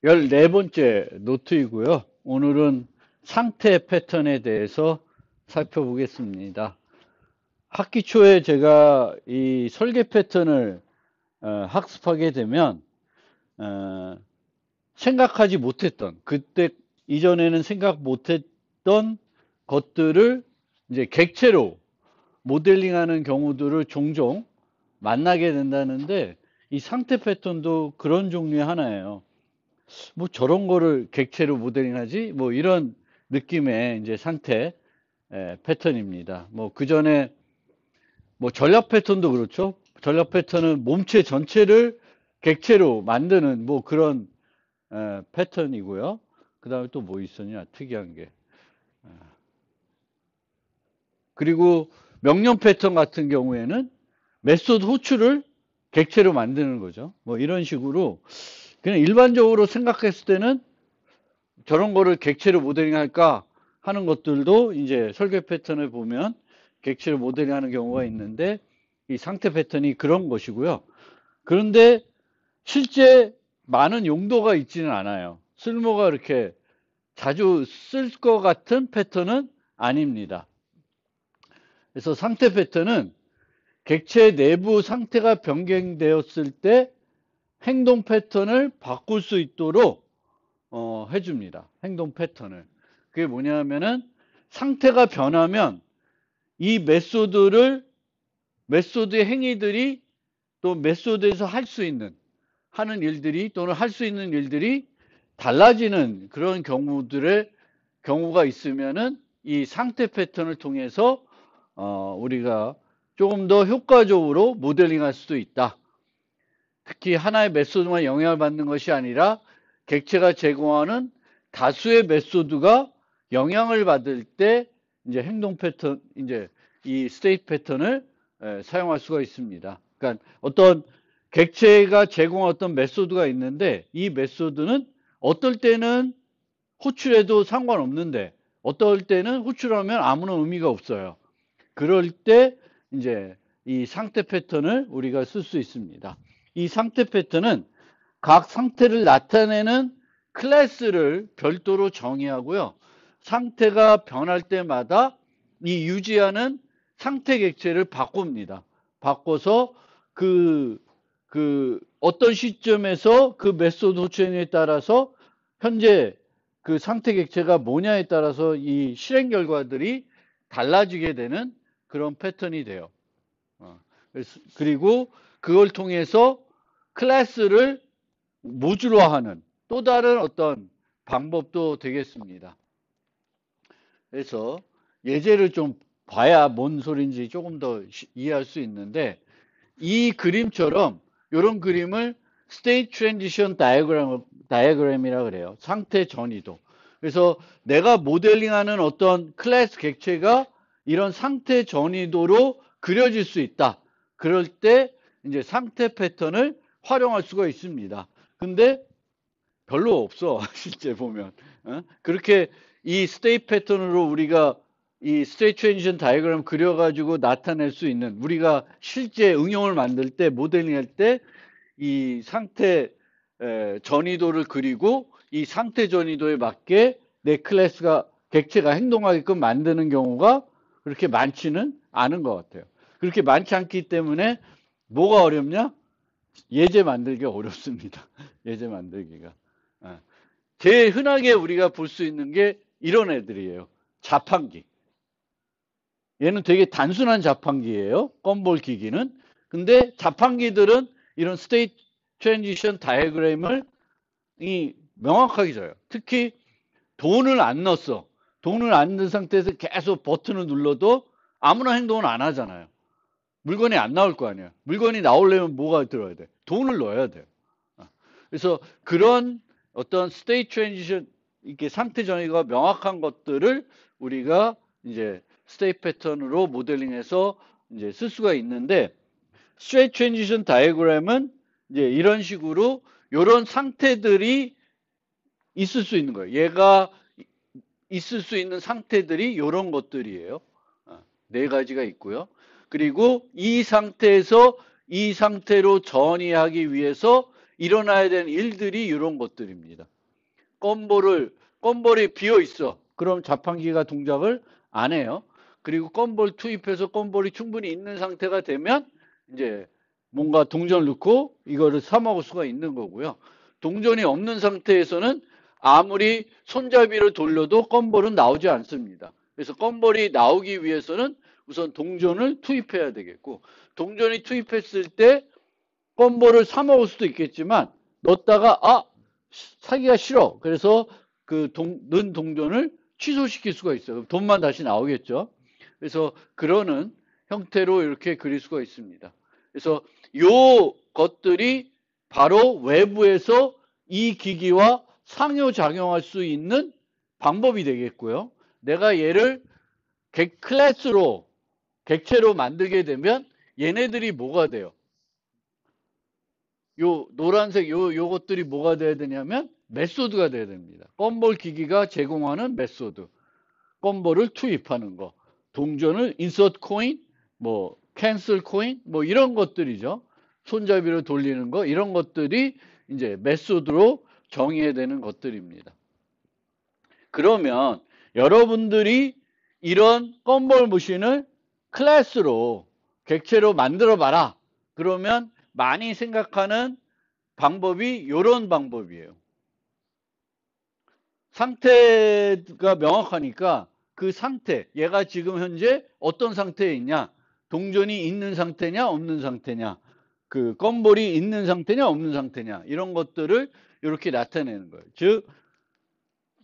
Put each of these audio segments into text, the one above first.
14번째 노트이고요. 오늘은 상태 패턴에 대해서 살펴보겠습니다. 학기 초에 제가 이 설계 패턴을 학습하게 되면 어, 생각하지 못했던 그때 이전에는 생각 못했던 것들을 이제 객체로 모델링하는 경우들을 종종 만나게 된다는데 이 상태 패턴도 그런 종류의 하나예요. 뭐 저런 거를 객체로 모델링하지? 뭐 이런 느낌의 이제 상태 패턴입니다. 뭐 그 전에 뭐 전략 패턴도 그렇죠. 전략 패턴은 몸체 전체를 객체로 만드는 뭐 그런 패턴이고요. 그 다음에 또 뭐 있었냐 특이한 게. 그리고 명령 패턴 같은 경우에는 메소드 호출을 객체로 만드는 거죠. 뭐 이런 식으로 그냥 일반적으로 생각했을 때는 저런 거를 객체로 모델링 할까 하는 것들도 이제 설계 패턴을 보면 객체로 모델링 하는 경우가 있는데 이 상태 패턴이 그런 것이고요. 그런데 실제 많은 용도가 있지는 않아요. 쓸모가 이렇게 자주 쓸 것 같은 패턴은 아닙니다. 그래서 상태 패턴은 객체 내부 상태가 변경되었을 때 행동 패턴을 바꿀 수 있도록 해줍니다. 행동 패턴을. 그게 뭐냐면은 상태가 변하면 이 메소드의 행위들이 또 메소드에서 할 수 있는 하는 일들이 또는 할 수 있는 일들이 달라지는 그런 경우가 있으면은 이 상태 패턴을 통해서 우리가 조금 더 효과적으로 모델링할 수도 있다. 특히 하나의 메소드만 영향을 받는 것이 아니라 객체가 제공하는 다수의 메소드가 영향을 받을 때 이제 행동 패턴, 이제 이 스테이트 패턴을 사용할 수가 있습니다. 그러니까 어떤 객체가 제공한 어떤 메소드가 있는데 이 메소드는 어떨 때는 호출해도 상관없는데 어떨 때는 호출하면 아무런 의미가 없어요. 그럴 때 이제 이 상태 패턴을 우리가 쓸 수 있습니다. 이 상태 패턴은 각 상태를 나타내는 클래스를 별도로 정의하고요. 상태가 변할 때마다 이 유지하는 상태 객체를 바꿉니다. 바꿔서 그, 어떤 시점에서 그 메소드 호출에 따라서 현재 그 상태 객체가 뭐냐에 따라서 이 실행 결과들이 달라지게 되는 그런 패턴이 돼요. 그리고 그걸 통해서 클래스를 모듈화하는 또 다른 어떤 방법도 되겠습니다. 그래서 예제를 좀 봐야 뭔 소리인지 조금 더 이해할 수 있는데 이 그림처럼 이런 그림을 스테이트 트랜지션 다이어그램이라 그래요. 상태 전이도. 그래서 내가 모델링하는 어떤 클래스 객체가 이런 상태 전이도로 그려질 수 있다. 그럴 때 이제 상태 패턴을 활용할 수가 있습니다. 근데 별로 없어. 실제 보면. 그렇게 이 스테이트 패턴으로 우리가 이 스테이트 트랜지션 다이어그램 그려가지고 나타낼 수 있는 우리가 실제 응용을 만들 때 모델링 할 때 이 상태 전이도를 그리고 이 상태 전이도에 맞게 내 클래스가 객체가 행동하게끔 만드는 경우가 그렇게 많지는 않은 것 같아요. 그렇게 많지 않기 때문에 뭐가 어렵냐? 예제 만들기가 어렵습니다. 예제 만들기가. 제일 흔하게 우리가 볼 수 있는 게 이런 애들이에요. 자판기. 얘는 되게 단순한 자판기예요. 껌볼 기기는. 근데 자판기들은 이런 스테이트 트랜지션 다이어그램을 명확하게 줘요. 특히 돈을 안 넣었어. 돈을 안 넣은 상태에서 계속 버튼을 눌러도 아무나 행동을 안 하잖아요. 물건이 안 나올 거 아니에요. 물건이 나오려면 뭐가 들어야 돼? 돈을 넣어야 돼요. 그래서 그런 어떤 스테이트 트랜지션 이렇게 상태 전이가 명확한 것들을 우리가 이제 스테이트 패턴으로 모델링해서 이제 쓸 수가 있는데 스테이트 트랜지션 다이어그램은 이제 이런 식으로 이런 상태들이 있을 수 있는 거예요. 얘가 있을 수 있는 상태들이 이런 것들이에요. 네 가지가 있고요. 그리고 이 상태에서 이 상태로 전이하기 위해서 일어나야 되는 일들이 이런 것들입니다. 껌볼이 비어 있어. 그럼 자판기가 동작을 안 해요. 그리고 껌볼 투입해서 껌볼이 충분히 있는 상태가 되면 이제 뭔가 동전을 넣고 이거를 사 먹을 수가 있는 거고요. 동전이 없는 상태에서는 아무리 손잡이를 돌려도 껌볼은 나오지 않습니다. 그래서 껌볼이 나오기 위해서는 우선 동전을 투입해야 되겠고, 동전이 투입했을 때 껌볼을 사 먹을 수도 있겠지만 넣었다가 사기가 싫어. 그래서 넣은 동전을 취소시킬 수가 있어요. 그럼 돈만 다시 나오겠죠. 그래서 그러는 형태로 이렇게 그릴 수가 있습니다. 그래서 요 것들이 바로 외부에서 이 기기와 상호작용할 수 있는 방법이 되겠고요. 내가 얘를 클래스로 객체로 만들게 되면 얘네들이 뭐가 돼요? 요 노란색 요것들이 뭐가 돼야 되냐면 메소드가 돼야 됩니다. 껌볼 기기가 제공하는 메소드. 껌볼을 투입하는 거. 동전을 인서트 코인, 뭐 캔슬 코인, 뭐 이런 것들이죠. 손잡이를 돌리는 거 이런 것들이 이제 메소드로 정의해야 되는 것들입니다. 그러면 여러분들이 이런 껌볼 머신을 클래스로 객체로 만들어 봐라. 그러면 많이 생각하는 방법이 이런 방법이에요. 상태가 명확하니까 그 상태, 얘가 지금 현재 어떤 상태에 있냐, 동전이 있는 상태냐 없는 상태냐, 그 껌볼이 있는 상태냐 없는 상태냐, 이런 것들을 이렇게 나타내는 거예요. 즉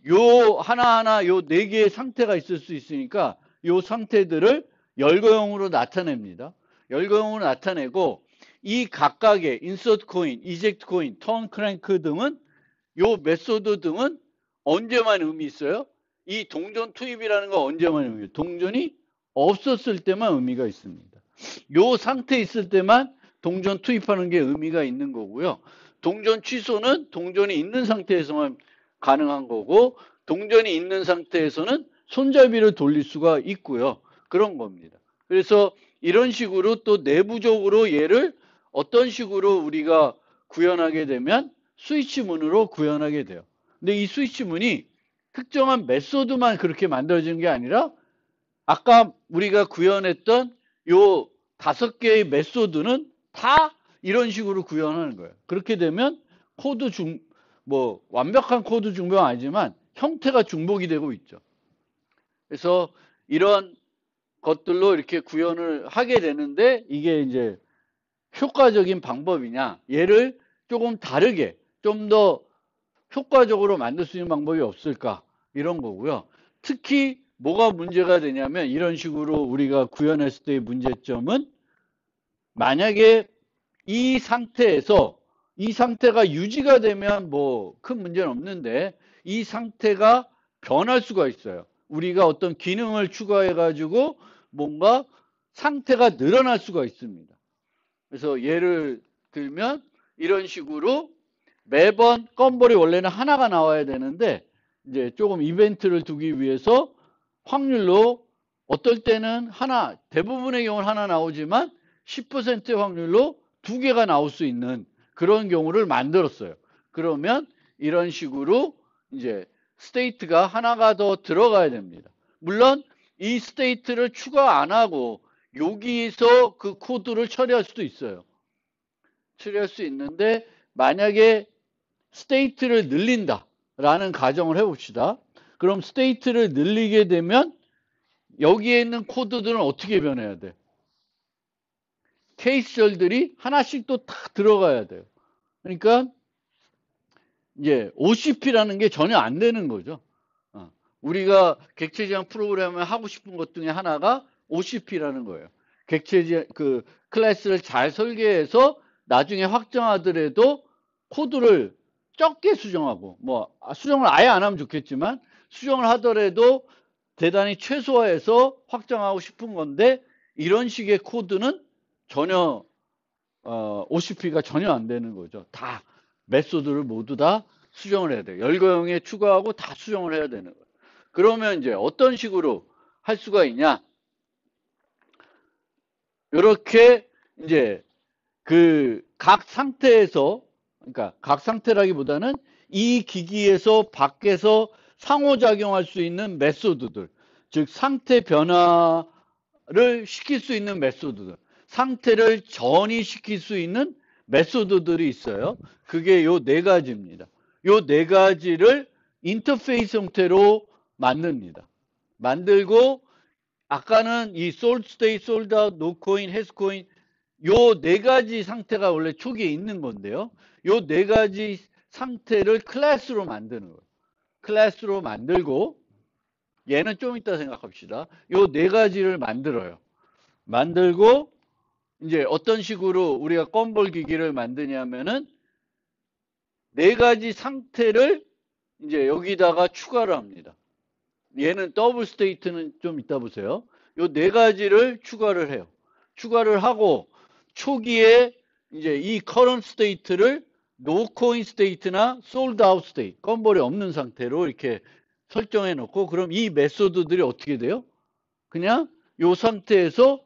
요 하나하나 요 네 개의 상태가 있을 수 있으니까 요 상태들을 열거형으로 나타냅니다. 열거형으로 나타내고 이 각각의 인서트 코인, 이젝트 코인, 턴 크랭크 등은 요 메소드 등은 언제만 의미 있어요? 이 동전 투입이라는 거 언제만 의미 있어요? 동전이 없었을 때만 의미가 있습니다. 요 상태에 있을 때만 동전 투입하는 게 의미가 있는 거고요. 동전 취소는 동전이 있는 상태에서만 가능한 거고, 동전이 있는 상태에서는 손잡이를 돌릴 수가 있고요. 그런 겁니다. 그래서 이런 식으로 또 내부적으로 얘를 어떤 식으로 우리가 구현하게 되면 스위치문으로 구현하게 돼요. 근데 이 스위치문이 특정한 메소드만 그렇게 만들어지는 게 아니라 아까 우리가 구현했던 요 5개의 메소드는 다 이런 식으로 구현하는 거예요. 그렇게 되면 완벽한 코드 중복은 아니지만 형태가 중복이 되고 있죠. 그래서 이런 것들로 이렇게 구현을 하게 되는데 이게 이제 효과적인 방법이냐, 얘를 조금 다르게 좀 더 효과적으로 만들 수 있는 방법이 없을까, 이런 거고요. 특히 뭐가 문제가 되냐면 이런 식으로 우리가 구현했을 때의 문제점은 만약에 이 상태가 유지가 되면 뭐 큰 문제는 없는데 이 상태가 변할 수가 있어요. 우리가 어떤 기능을 추가해 가지고 뭔가 상태가 늘어날 수가 있습니다. 그래서 예를 들면 이런 식으로 매번 껌볼이 원래는 하나가 나와야 되는데 이제 조금 이벤트를 두기 위해서 확률로 어떨 때는 대부분의 경우는 하나 나오지만 10%의 확률로 2개가 나올 수 있는 그런 경우를 만들었어요. 그러면 이런 식으로 이제 스테이트가 하나가 더 들어가야 됩니다. 물론 이 스테이트를 추가 안 하고 여기서 그 코드를 처리할 수도 있어요. 처리할 수 있는데 만약에 스테이트를 늘린다라는 가정을 해봅시다. 그럼 스테이트를 늘리게 되면 여기에 있는 코드들은 어떻게 변해야 돼? 케이스절들이 하나씩 또 다 들어가야 돼요. 그러니까 이제 OCP라는 게 전혀 안 되는 거죠. 우리가 객체지향 프로그램을 하고 싶은 것 중에 하나가 OCP라는 거예요. 클래스를 잘 설계해서 나중에 확정하더라도 코드를 적게 수정하고, 수정을 아예 안 하면 좋겠지만, 수정을 하더라도 대단히 최소화해서 확정하고 싶은 건데, 이런 식의 코드는 전혀, OCP가 전혀 안 되는 거죠. 다, 메소드를 모두 다 수정을 해야 돼요. 열거형에 추가하고 다 수정을 해야 되는 거예요. 그러면 이제 어떤 식으로 할 수가 있냐? 이렇게 이제 각 상태에서 그러니까 각 상태라기보다는 이 기기에서 밖에서 상호작용할 수 있는 메소드들, 즉 상태 변화를 시킬 수 있는 메소드들, 상태를 전이시킬 수 있는 메소드들이 있어요. 그게 요 네 가지입니다. 요 네 가지를 인터페이스 형태로 만듭니다. 만들고 아까는 이 sold state, sold out, no coin, has coin 요 네 가지 상태가 원래 초기에 있는 건데요. 요 네 가지 상태를 클래스로 만드는 거예요. 클래스로 만들고 얘는 좀 이따 생각합시다. 요 네 가지를 만들어요. 만들고 이제 어떤 식으로 우리가 껌볼 기기를 만드냐면은 네 가지 상태를 이제 여기다가 추가를 합니다. 얘는 더블 스테이트는 좀 이따 보세요. 요 네 가지를 추가를 해요. 추가를 하고 초기에 이제 이 커런트 스테이트를 노 코인 스테이트나 솔드 아웃 스테이트, 건볼이 없는 상태로 이렇게 설정해 놓고 그럼 이 메소드들이 어떻게 돼요? 그냥 요 상태에서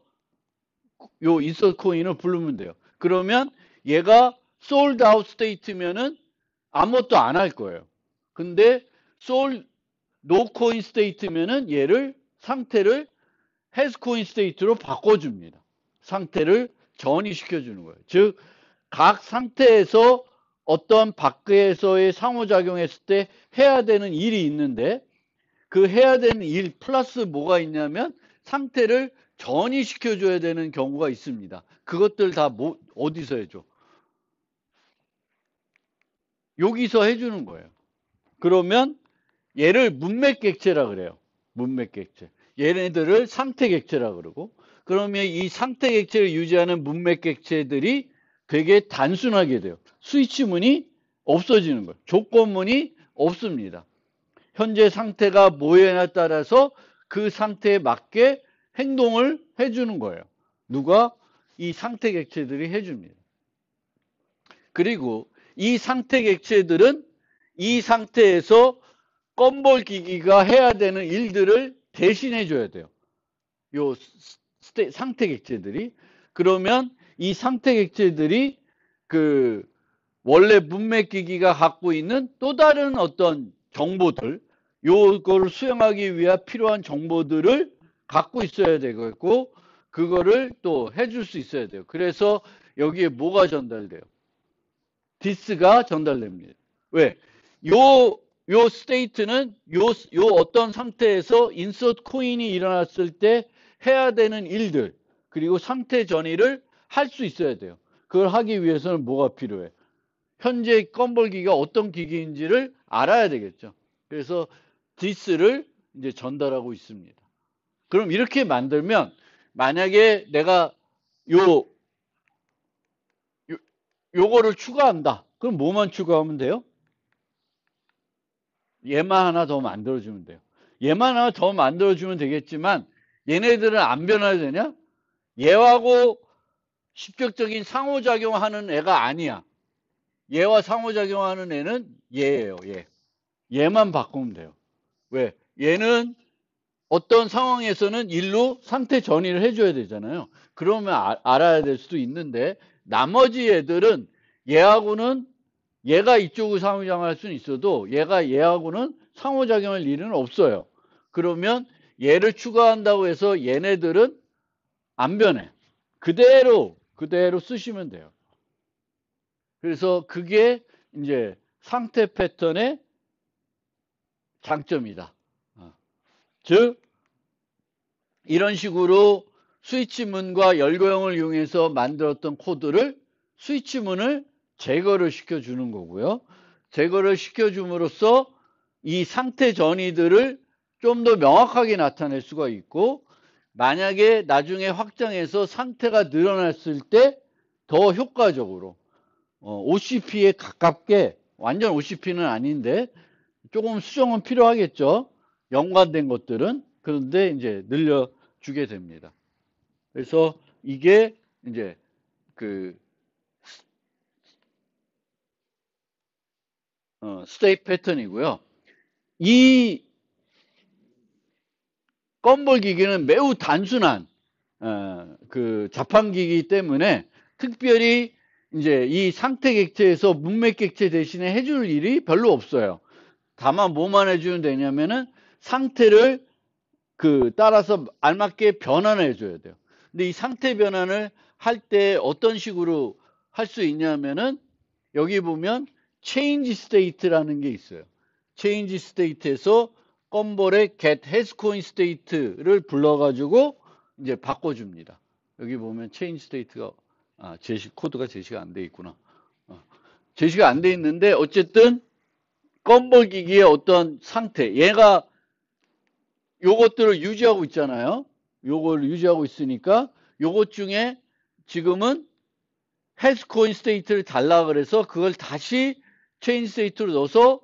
요 인서트 코인을 부르면 돼요. 그러면 얘가 솔드 아웃 스테이트면은 아무것도 안 할 거예요. 근데 솔 노 코인 스테이트면은 얘를 상태를 has 코인 스테이트로 바꿔줍니다. 상태를 전이시켜 주는 거예요. 즉 각 상태에서 어떤 밖에서의 상호작용했을 때 해야 되는 일이 있는데 그 해야 되는 일 플러스 뭐가 있냐면 상태를 전이시켜 줘야 되는 경우가 있습니다. 그것들 다 어디서 해줘? 여기서 해주는 거예요. 그러면 얘를 문맥객체라 그래요. 문맥객체. 얘네들을 상태객체라 그러고 그러면 이 상태객체를 유지하는 문맥객체들이 되게 단순하게 돼요. 스위치문이 없어지는 거예요. 조건문이 없습니다. 현재 상태가 뭐에 따라서 그 상태에 맞게 행동을 해주는 거예요. 누가? 이 상태객체들이 해줍니다. 그리고 이 상태객체들은 이 상태에서 껌볼 기기가 해야 되는 일들을 대신해 줘야 돼요. 요 상태 객체들이. 그러면 이 상태 객체들이 그 원래 문맥 기기가 갖고 있는 또 다른 어떤 정보들, 요거를 수행하기 위해 필요한 정보들을 갖고 있어야 되겠고, 그거를 또 해줄 수 있어야 돼요. 그래서 여기에 뭐가 전달돼요? 디스가 전달됩니다. 왜? 요 스테이트는 요 어떤 상태에서 인서트 코인이 일어났을 때 해야 되는 일들, 그리고 상태 전이를 할 수 있어야 돼요. 그걸 하기 위해서는 뭐가 필요해? 현재 껌볼 기기가 어떤 기기인지를 알아야 되겠죠. 그래서 디스를 이제 전달하고 있습니다. 그럼 이렇게 만들면 만약에 내가 요 요거를 추가한다. 그럼 뭐만 추가하면 돼요? 얘만 하나 더 만들어주면 돼요. 얘만 하나 더 만들어주면 되겠지만 얘네들은 안 변화야 되냐? 얘하고 직접적인 상호작용하는 애가 아니야. 얘와 상호작용하는 애는 얘예요. 얘. 얘만 바꾸면 돼요. 왜? 얘는 어떤 상황에서는 일로 상태 전이를 해줘야 되잖아요. 그러면 알아야 될 수도 있는데 나머지 애들은 얘하고는 얘가 이쪽을 상호작용할 수는 있어도 얘하고는 상호작용할 일은 없어요. 그러면 얘를 추가한다고 해서 얘네들은 안 변해. 그대로 쓰시면 돼요. 그래서 그게 이제 상태 패턴의 장점이다. 즉 이런 식으로 스위치문과 열거형을 이용해서 만들었던 코드를 스위치문을 제거를 시켜주는 거고요. 제거를 시켜줌으로써 이 상태 전이들을 좀 더 명확하게 나타낼 수가 있고 만약에 나중에 확장해서 상태가 늘어났을 때 더 효과적으로 OCP에 가깝게 완전 OCP는 아닌데 조금 수정은 필요하겠죠. 연관된 것들은. 그런데 이제 늘려주게 됩니다. 그래서 이게 이제 그 스테이트 패턴이고요. 이 껌볼 기기는 매우 단순한 그 자판기이기 때문에 특별히 이제 이 상태 객체에서 문맥 객체 대신에 해줄 일이 별로 없어요. 다만 뭐만 해주면 되냐면은 상태를 따라서 알맞게 변환을 해줘야 돼요. 근데 이 상태 변환을 할 때 어떤 식으로 할 수 있냐면은 여기 보면 change state라는 게 있어요. change state에서 껌볼의 get has coin state를 불러가지고 이제 바꿔줍니다. 여기 보면 change state가 코드가 제시가 안 돼 있구나. 제시가 안 돼 있는데 어쨌든 껌볼 기기의 어떤 상태, 얘가 요것들을 유지하고 있잖아요. 요걸 유지하고 있으니까 요것 중에 지금은 has coin state를 달라 그래서 그걸 다시 change state로 넣어서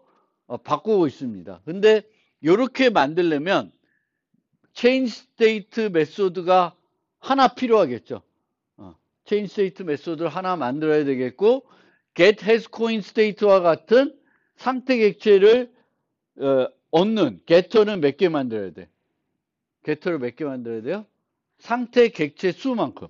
바꾸고 있습니다. 근데 이렇게 만들려면 change state 메소드가 하나 필요하겠죠. change state 메소드를 하나 만들어야 되겠고 get has coin state와 같은 상태 객체를 얻는 getter는 몇 개 만들어야 돼? getter를 몇 개 만들어야 돼요? 상태 객체 수만큼.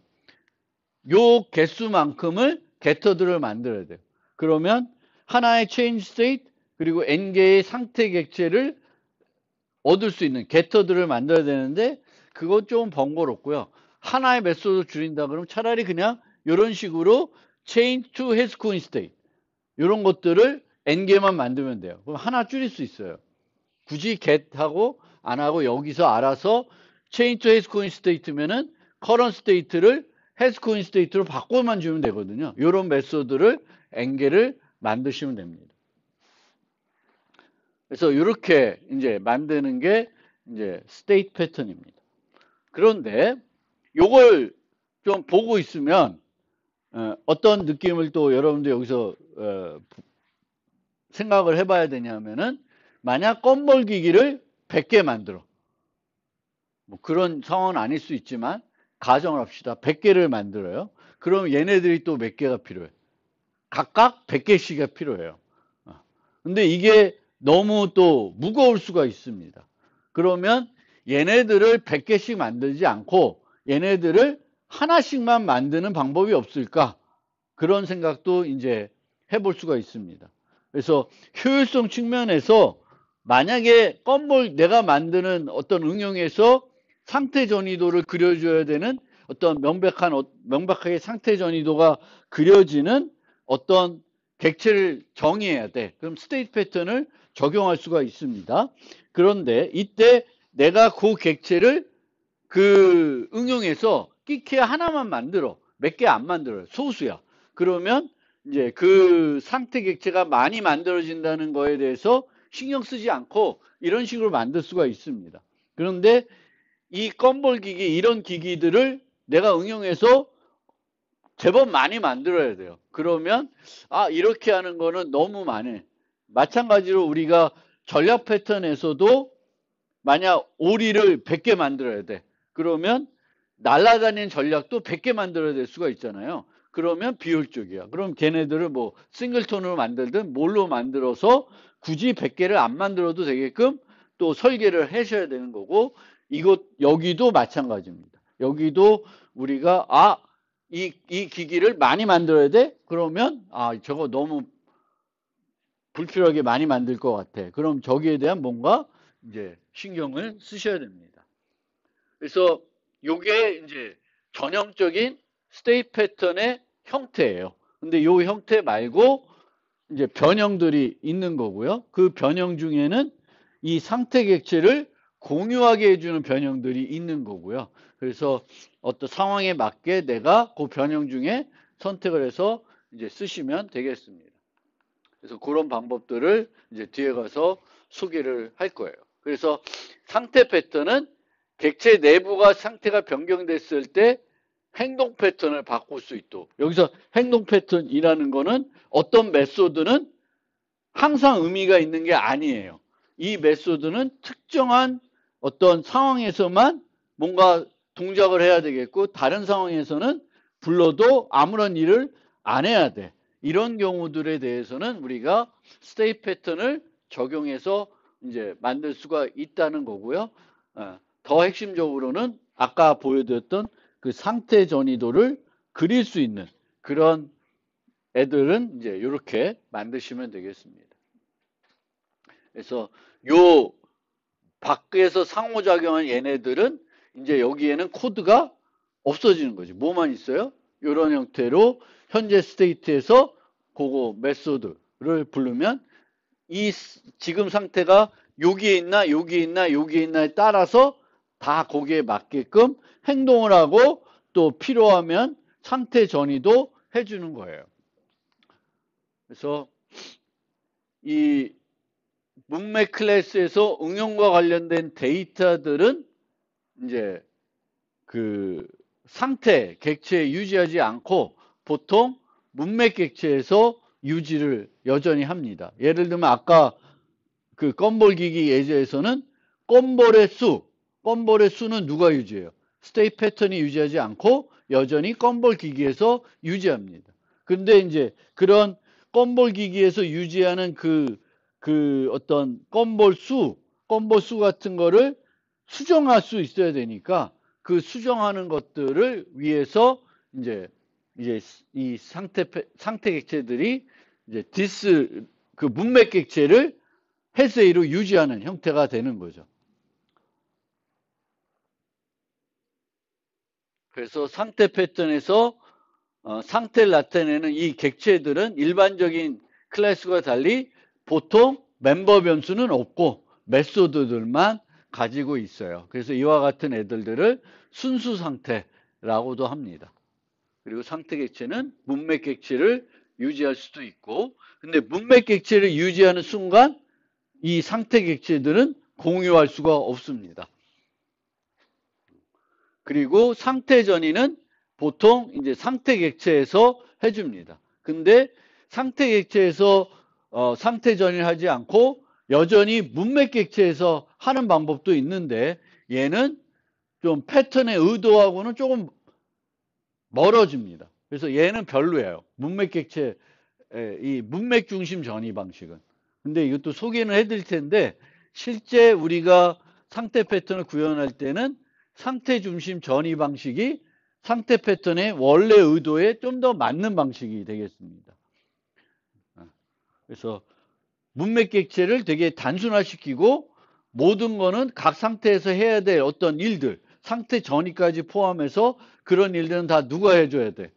요 개수만큼을 getter들을 만들어야 돼요. 그러면 하나의 change state 그리고 n개의 상태 객체를 얻을 수 있는 getter들을 만들어야 되는데 그건 좀 번거롭고요. 하나의 메소드 줄인다 그러면 차라리 그냥 이런 식으로 change to has coin state 이런 것들을 n개만 만들면 돼요. 그럼 하나 줄일 수 있어요. 굳이 get하고 안 하고 여기서 알아서 change to has coin state면은 current state를 has coin state로 바꿔만 주면 되거든요. 이런 메소드를 n개를 만드시면 됩니다. 그래서 이렇게 이제 만드는 게 이제 state 패턴입니다. 그런데 요걸 좀 보고 있으면 어떤 느낌을 또 여러분들 여기서 생각을 해봐야 되냐면은 만약 껌볼 기기를 100개 만들어 뭐 그런 상황은 아닐 수 있지만 가정을 합시다. 100개를 만들어요. 그럼 얘네들이 또 몇 개가 필요해? 각각 100개씩이 필요해요. 근데 이게 너무 또 무거울 수가 있습니다. 그러면 얘네들을 100개씩 만들지 않고 얘네들을 하나씩만 만드는 방법이 없을까? 그런 생각도 이제 해볼 수가 있습니다. 그래서 효율성 측면에서 만약에 껌볼 내가 만드는 어떤 응용에서 상태 전이도를 그려줘야 되는 어떤 명백하게 상태 전이도가 그려지는 어떤 객체를 정의해야 돼. 그럼 스테이트 패턴을 적용할 수가 있습니다. 그런데 이때 내가 그 객체를 그 응용해서 끼케 하나만 만들어. 몇 개 안 만들어요. 소수야. 그러면 이제 그 상태 객체가 많이 만들어진다는 거에 대해서 신경 쓰지 않고 이런 식으로 만들 수가 있습니다. 그런데 이 껌볼 기기, 이런 기기들을 내가 응용해서 제법 많이 만들어야 돼요. 그러면 이렇게 하는 거는 너무 많아. 마찬가지로 우리가 전략 패턴에서도 만약 오리를 100개 만들어야 돼. 그러면 날아다니는 전략도 100개 만들어야 될 수가 있잖아요. 그러면 비효율적이야. 그럼 걔네들을 뭐 싱글톤으로 만들든 뭘로 만들어서 굳이 100개를 안 만들어도 되게끔 또 설계를 하셔야 되는 거고 여기도 마찬가지입니다. 여기도 우리가 이 기기를 많이 만들어야 돼? 그러면 저거 너무 불필요하게 많이 만들 것 같아. 그럼 저기에 대한 뭔가 이제 신경을 쓰셔야 됩니다. 그래서 요게 이제 전형적인 스테이트 패턴의 형태예요. 근데 요 형태 말고 이제 변형들이 있는 거고요. 그 변형 중에는 이 상태 객체를 공유하게 해주는 변형들이 있는 거고요. 그래서 어떤 상황에 맞게 내가 그 변형 중에 선택을 해서 이제 쓰시면 되겠습니다. 그래서 그런 방법들을 이제 뒤에 가서 소개를 할 거예요. 그래서 상태 패턴은 객체 내부가 상태가 변경됐을 때 행동 패턴을 바꿀 수 있도록. 여기서 행동 패턴이라는 거는 어떤 메소드는 항상 의미가 있는 게 아니에요. 이 메소드는 특정한 어떤 상황에서만 뭔가 동작을 해야 되겠고 다른 상황에서는 불러도 아무런 일을 안 해야 돼. 이런 경우들에 대해서는 우리가 스테이트 패턴을 적용해서 이제 만들 수가 있다는 거고요. 더 핵심적으로는 아까 보여드렸던 그 상태 전이도를 그릴 수 있는 그런 애들은 이제 이렇게 만드시면 되겠습니다. 그래서 요 밖에서 상호작용한 얘네들은 이제 여기에는 코드가 없어지는 거지. 뭐만 있어요? 이런 형태로 현재 스테이트에서 그거 메소드를 부르면 이 지금 상태가 여기에 있나 여기에 있나 여기에 있나에 따라서 다 거기에 맞게끔 행동을 하고 또 필요하면 상태 전이도 해주는 거예요. 그래서 이 문맥 클래스에서 응용과 관련된 데이터들은 이제 그 상태 객체에 유지하지 않고 보통 문맥 객체에서 유지를 여전히 합니다. 예를 들면 아까 그 껌볼 기기 예제에서는 껌볼의 수는 누가 유지해요? 스테이트 패턴이 유지하지 않고 여전히 껌볼 기기에서 유지합니다. 근데 이제 그런 껌볼 기기에서 유지하는 그 어떤 껌볼 수 같은 거를 수정할 수 있어야 되니까 그 수정하는 것들을 위해서 이제 이 상태 객체들이 이제 그 문맥 객체를 헬스웨이로 유지하는 형태가 되는 거죠. 그래서 상태 패턴에서 상태를 나타내는 이 객체들은 일반적인 클래스와 달리 보통 멤버 변수는 없고 메소드들만 가지고 있어요. 그래서 이와 같은 애들을 순수 상태라고도 합니다. 그리고 상태 객체는 문맥 객체를 유지할 수도 있고, 근데 문맥 객체를 유지하는 순간 이 상태 객체들은 공유할 수가 없습니다. 그리고 상태 전이는 보통 이제 상태 객체에서 해줍니다. 근데 상태 객체에서 상태 전이를 하지 않고 여전히 문맥 객체에서 하는 방법도 있는데 얘는 좀 패턴의 의도하고는 조금 멀어집니다. 그래서 얘는 별로예요. 문맥 객체, 이 문맥 중심 전이 방식은. 근데 이것도 소개는 해드릴 텐데 실제 우리가 상태 패턴을 구현할 때는 상태 중심 전이 방식이 상태 패턴의 원래 의도에 좀 더 맞는 방식이 되겠습니다. 그래서 문맥 객체를 되게 단순화시키고 모든 거는 각 상태에서 해야 될 어떤 일들, 상태 전이까지 포함해서 그런 일들은 다 누가 해줘야 돼?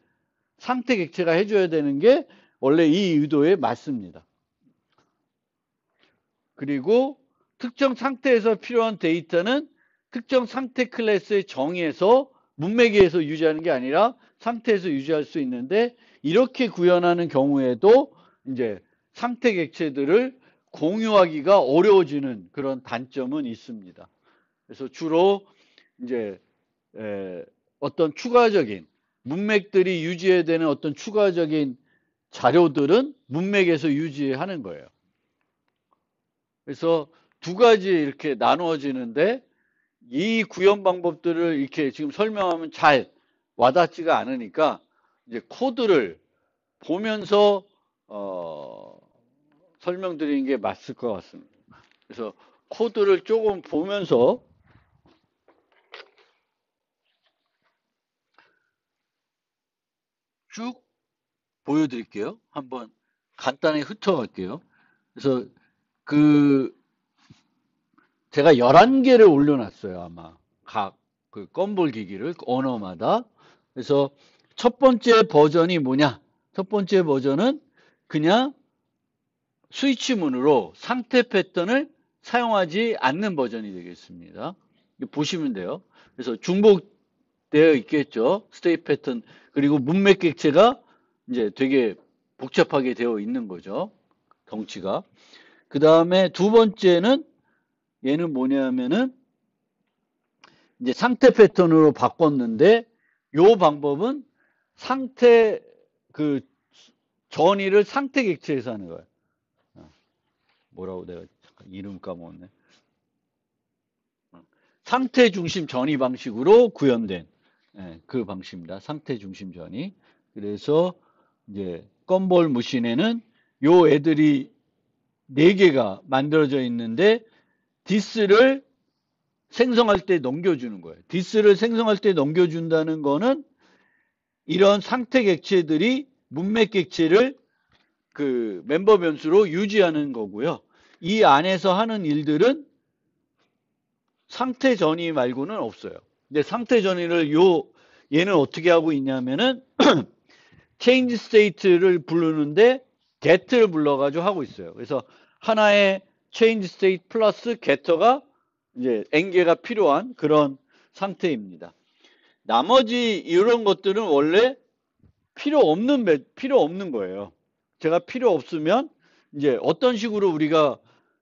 상태 객체가 해줘야 되는 게 원래 이 의도에 맞습니다. 그리고 특정 상태에서 필요한 데이터는 특정 상태 클래스의 정의에서 문맥에서 유지하는 게 아니라 상태에서 유지할 수 있는데 이렇게 구현하는 경우에도 이제 상태 객체들을 공유하기가 어려워지는 그런 단점은 있습니다. 그래서 주로 이제 어떤 추가적인 문맥들이 유지해야 되는 어떤 추가적인 자료들은 문맥에서 유지하는 거예요. 그래서 두 가지 이렇게 나누어지는데 이 구현 방법들을 이렇게 지금 설명하면 잘 와닿지가 않으니까 이제 코드를 보면서 설명드리는 게 맞을 것 같습니다. 그래서 코드를 조금 보면서 쭉 보여드릴게요. 한번 간단히 훑어갈게요. 그래서 제가 11개를 올려놨어요. 아마 각 그 껌볼 기기를 언어마다. 그래서 첫 번째 버전이 뭐냐? 첫 번째 버전은 그냥 스위치문으로 상태 패턴을 사용하지 않는 버전이 되겠습니다. 보시면 돼요. 그래서 중복되어 있겠죠. 스테이트 패턴 그리고 문맥 객체가 이제 되게 복잡하게 되어 있는 거죠. 덩치가. 그 다음에 두 번째는 얘는 뭐냐면은 이제 상태 패턴으로 바꿨는데 요 방법은 상태 그 전이를 상태 객체에서 하는 거예요. 뭐라고 내가 잠깐 이름 까먹었네. 상태 중심 전이 방식으로 구현된 그 방식입니다. 상태 중심 전이. 그래서 이제 껌볼 머신에는 요 애들이 4개가 만들어져 있는데 디스를 생성할 때 넘겨주는 거예요. 디스를 생성할 때 넘겨준다는 거는 이런 상태 객체들이 문맥 객체를 그 멤버 변수로 유지하는 거고요. 이 안에서 하는 일들은 상태 전이 말고는 없어요. 근데 상태 전이를 얘는 어떻게 하고 있냐면은 change state를 부르는데 get를 불러가지고 하고 있어요. 그래서 하나의 change state 플러스 getter가 이제 n개가 필요한 그런 상태입니다. 나머지 이런 것들은 원래 필요 없는 거예요. 제가 필요 없으면 이제 어떤 식으로 우리가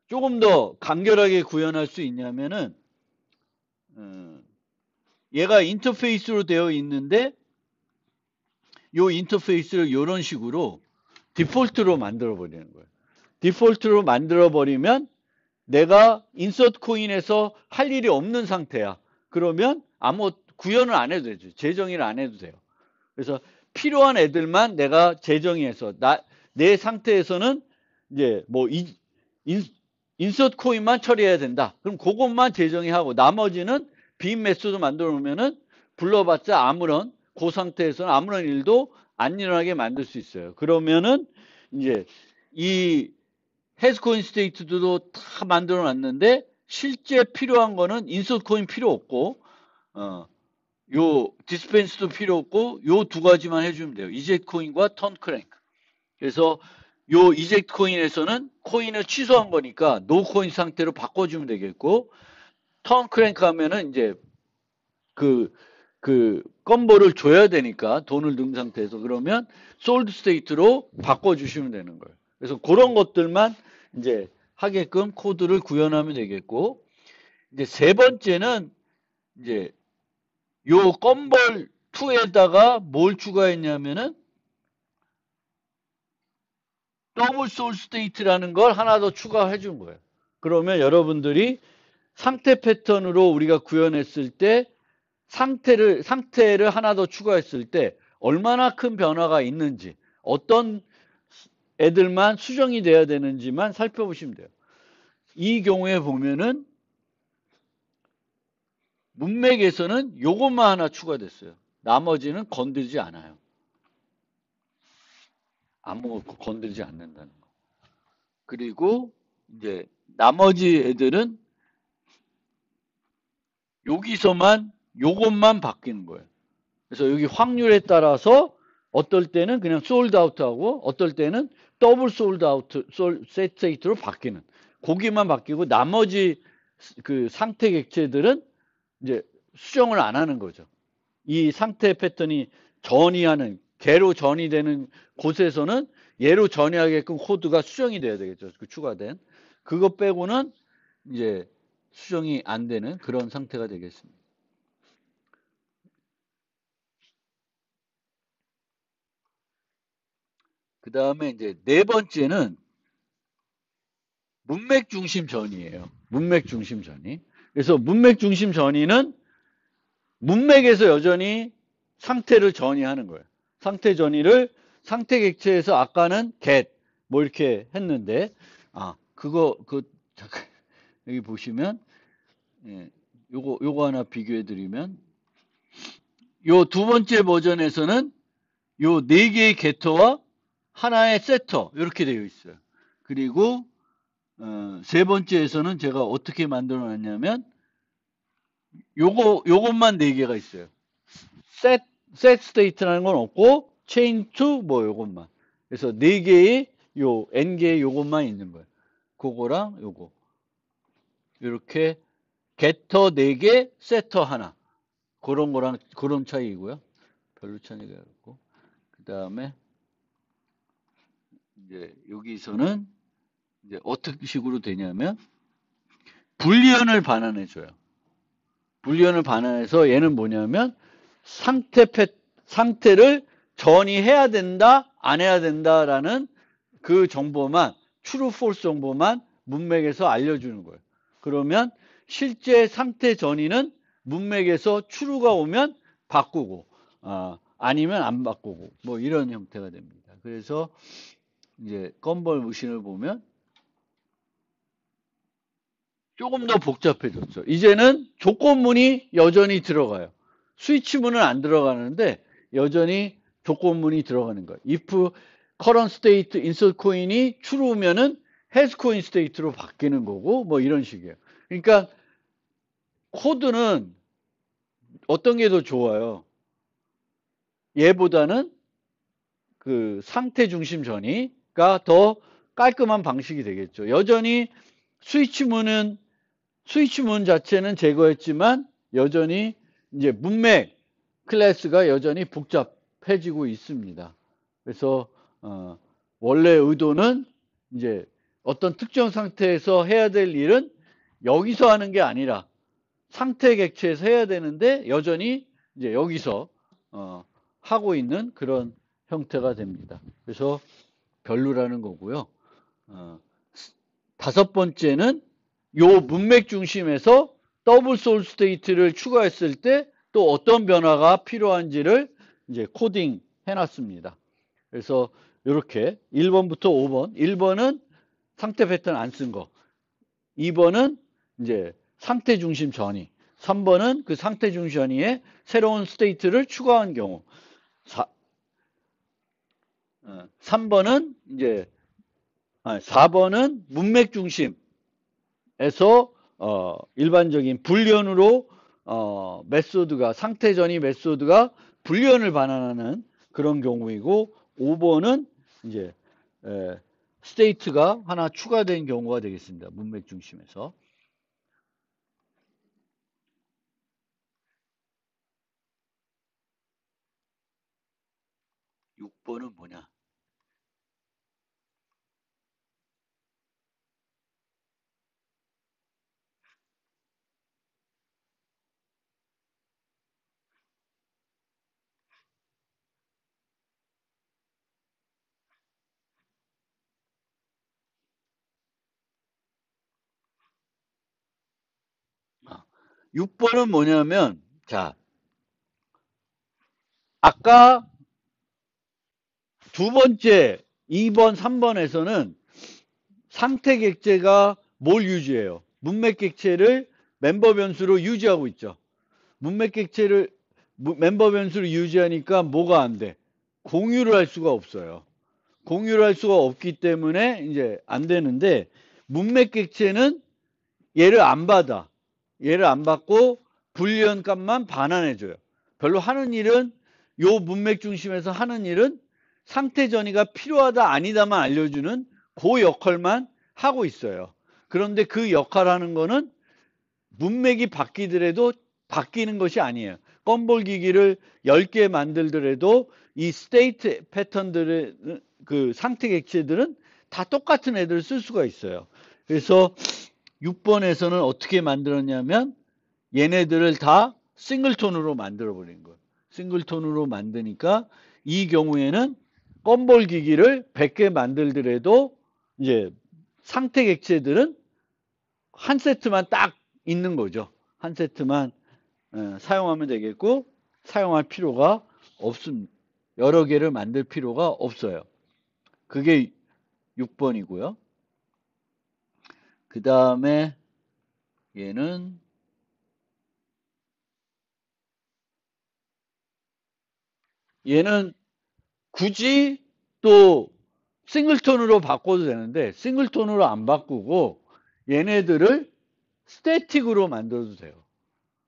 조금 더 간결하게 구현할 수 있냐면은 얘가 인터페이스로 되어 있는데 요 인터페이스를 이런 식으로 디폴트로 만들어 버리는 거예요. 디폴트로 만들어 버리면 내가 인서트 코인에서 할 일이 없는 상태야. 그러면 아무 구현을 안 해도 되죠. 재정의를 안 해도 돼요. 그래서 필요한 애들만 내가 재정의해서 내 상태에서는 이제 뭐 인서트 코인만 처리해야 된다. 그럼 그것만 재정의하고 나머지는 빈 메소드 만들어 놓으면은 불러봤자 아무런 그 상태에서는 아무런 일도 안 일어나게 만들 수 있어요. 그러면은 이제 이 해스코인 스테이트도 다 만들어 놨는데 실제 필요한 거는 인서트 코인 필요 없고 요 디스펜스도 필요 없고 요 두 가지만 해주면 돼요. 이젝트 코인과 턴 크랭크. 그래서 요 이젝트 코인에서는 코인을 취소한 거니까 노 코인 상태로 바꿔주면 되겠고 턴 크랭크 하면은 이제 그 건보를 줘야 되니까 돈을 넣은 상태에서 그러면 솔드 스테이트로 바꿔주시면 되는 거예요. 그래서 그런 것들만 이제 하게끔 코드를 구현하면 되겠고 이제 세 번째는 이제 요 건벌 2에다가 뭘 추가했냐면은 더블 솔 스테이트라는 걸 하나 더 추가해 준 거예요. 그러면 여러분들이 상태 패턴으로 우리가 구현했을 때 상태를 하나 더 추가했을 때 얼마나 큰 변화가 있는지 어떤 애들만 수정이 돼야 되는지만 살펴보시면 돼요. 이 경우에 보면은 문맥에서는 요것만 하나 추가됐어요. 나머지는 건들지 않아요. 아무것도 건들지 않는다는 거. 그리고 이제 나머지 애들은 여기서만 요것만 바뀌는 거예요. 그래서 여기 확률에 따라서 어떨 때는 그냥 솔드 아웃하고 어떨 때는 더블 솔드 아웃 세트로 바뀌는 거기만 바뀌고 나머지 그 상태 객체들은 이제 수정을 안 하는 거죠. 이 상태 패턴이 전이하는 개로 전이되는 곳에서는 얘로 전이하게끔 코드가 수정이 돼야 되겠죠. 그 추가된 그것 빼고는 이제 수정이 안 되는 그런 상태가 되겠습니다. 그 다음에 이제 네 번째는 문맥 중심 전이에요. 문맥 중심 전이. 그래서 문맥 중심 전이는 문맥에서 여전히 상태를 전이하는 거예요. 상태 전이를 상태 객체에서 아까는 get 뭐 이렇게 했는데 잠깐 여기 보시면 요거 하나 비교해 드리면 요 두 번째 버전에서는 요 네 개의 게터와 하나의 세터 이렇게 되어 있어요. 그리고 세 번째에서는 제가 어떻게 만들어 놨냐면 요것만 네 개가 있어요. set state라는 건 없고 chain to 뭐 요것만. 그래서 네 개의 요 n 개의 요것만 있는 거예요. 그거랑 요거. 이렇게 getter 4개, setter 하나. 그런 거랑 그런 차이고요. 별로 차이가 없고. 그다음에 이제 여기서는 이제 어떻게 식으로 되냐면 불리언을 반환해 줘요. 불리언을 반환해서 얘는 뭐냐면 상태를 전이해야 된다, 안 해야 된다라는 그 정보만 true, false 정보만 문맥에서 알려주는 거예요. 그러면 실제 상태 전이는 문맥에서 true가 오면 바꾸고 아니면 안 바꾸고 뭐 이런 형태가 됩니다. 그래서 이제 건벌 머신을 보면 조금 더 복잡해졌죠. 이제는 조건문이 여전히 들어가요. 스위치문은 안 들어가는데 여전히 조건문이 들어가는 거예요. if current state insert coin이 true면은 has coin state로 바뀌는 거고 뭐 이런 식이에요. 그러니까 코드는 어떤 게 더 좋아요? 얘보다는 그 상태 중심 전이가 더 깔끔한 방식이 되겠죠. 여전히 스위치문 자체는 제거했지만 여전히 이제 문맥 클래스가 여전히 복잡해지고 있습니다. 그래서 원래 의도는 이제 어떤 특정 상태에서 해야 될 일은 여기서 하는 게 아니라 상태 객체에서 해야 되는데 여전히 이제 여기서 하고 있는 그런 형태가 됩니다. 그래서 별로라는 거고요. 다섯 번째는 요 문맥 중심에서 더블 솔 스테이트를 추가했을 때 또 어떤 변화가 필요한지를 이제 코딩 해놨습니다. 그래서 이렇게 1번부터 5번, 1번은 상태 패턴 안 쓴 거, 2번은 이제 상태 중심 전이, 3번은 그 상태 중심 전이에 새로운 스테이트를 추가한 경우, 3번은 이제 4번은 문맥 중심에서 일반적인 불리언으로 메소드가 상태 전이 메소드가 불리언을 반환하는 그런 경우이고 5번은 이제 스테이트가 하나 추가된 경우가 되겠습니다. 문맥 중심에서. 6번은 뭐냐? 아, 6번은 뭐냐면, 자, 아까 두 번째 2번, 3번에서는 상태 객체가 뭘 유지해요? 문맥 객체를 멤버 변수로 유지하고 있죠. 문맥 객체를 멤버 변수로 유지하니까 뭐가 안 돼? 공유를 할 수가 없어요. 공유를 할 수가 없기 때문에 이제 안 되는데 문맥 객체는 얘를 안 받아. 얘를 안 받고 불리언 값만 반환해줘요. 별로 하는 일은 요 문맥 중심에서 하는 일은 상태 전이가 필요하다 아니다만 알려주는 그 역할만 하고 있어요. 그런데 그 역할하는 거는 문맥이 바뀌더라도 바뀌는 것이 아니에요. 껌볼 기기를 10개 만들더라도 이 스테이트 패턴들의 그 상태 객체들은 다 똑같은 애들을 쓸 수가 있어요. 그래서 6번에서는 어떻게 만들었냐면 얘네들을 다 싱글톤으로 만들어 버린 거예요. 싱글톤으로 만드니까 이 경우에는 껌볼 기기를 100개 만들더라도 이제 상태 객체들은 한 세트만 딱 있는 거죠. 한 세트만 사용하면 되겠고 사용할 필요가 없습니다. 여러 개를 만들 필요가 없어요. 그게 6번이고요. 그 다음에 얘는 굳이 또 싱글톤으로 바꿔도 되는데 싱글톤으로 안 바꾸고 얘네들을 스태틱으로 만들어도 돼요.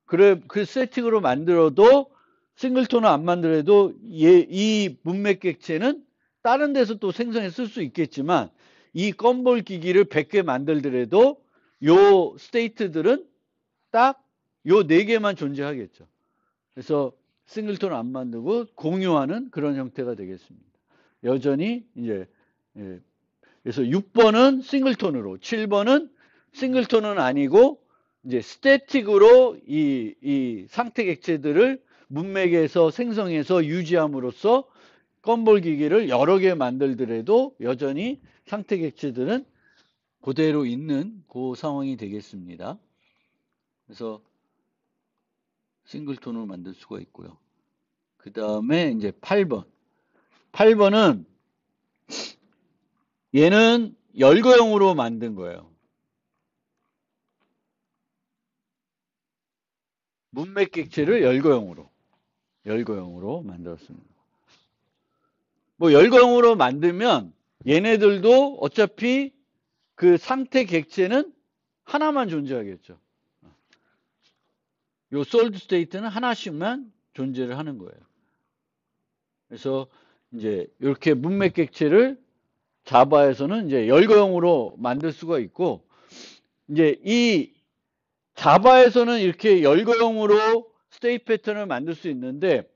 그래 그 스태틱으로 만들어도 싱글톤을 안 만들어도 이 문맥 객체는 다른 데서 또 생성해 쓸 수 있겠지만 이 껌볼 기기를 100개 만들더라도 요 스테이트들은 딱 요 4개만 존재하겠죠. 그래서 싱글톤을 안 만들고 공유하는 그런 형태가 되겠습니다. 여전히 이제 그래서 6번은 싱글톤으로, 7번은 싱글톤은 아니고 이제 스태틱으로 이 상태 객체들을 문맥에서 생성해서 유지함으로써 껌볼 기기를 여러 개 만들더라도 여전히 상태 객체들은 그대로 있는 그 상황이 되겠습니다. 그래서 싱글톤으로 만들 수가 있고요. 그 다음에 이제 8번. 8번은 얘는 열거형으로 만든 거예요. 문맥 객체를 열거형으로 만들었습니다. 뭐 열거형으로 만들면 얘네들도 어차피 그 상태 객체는 하나만 존재하겠죠. 요 솔드 스테이트는 하나씩만 존재를 하는 거예요. 그래서 이제 이렇게 문맥 객체를 자바에서는 이제 열거형으로 만들 수가 있고, 이제 이 자바에서는 이렇게 열거형으로 스테이트 패턴을 만들 수 있는데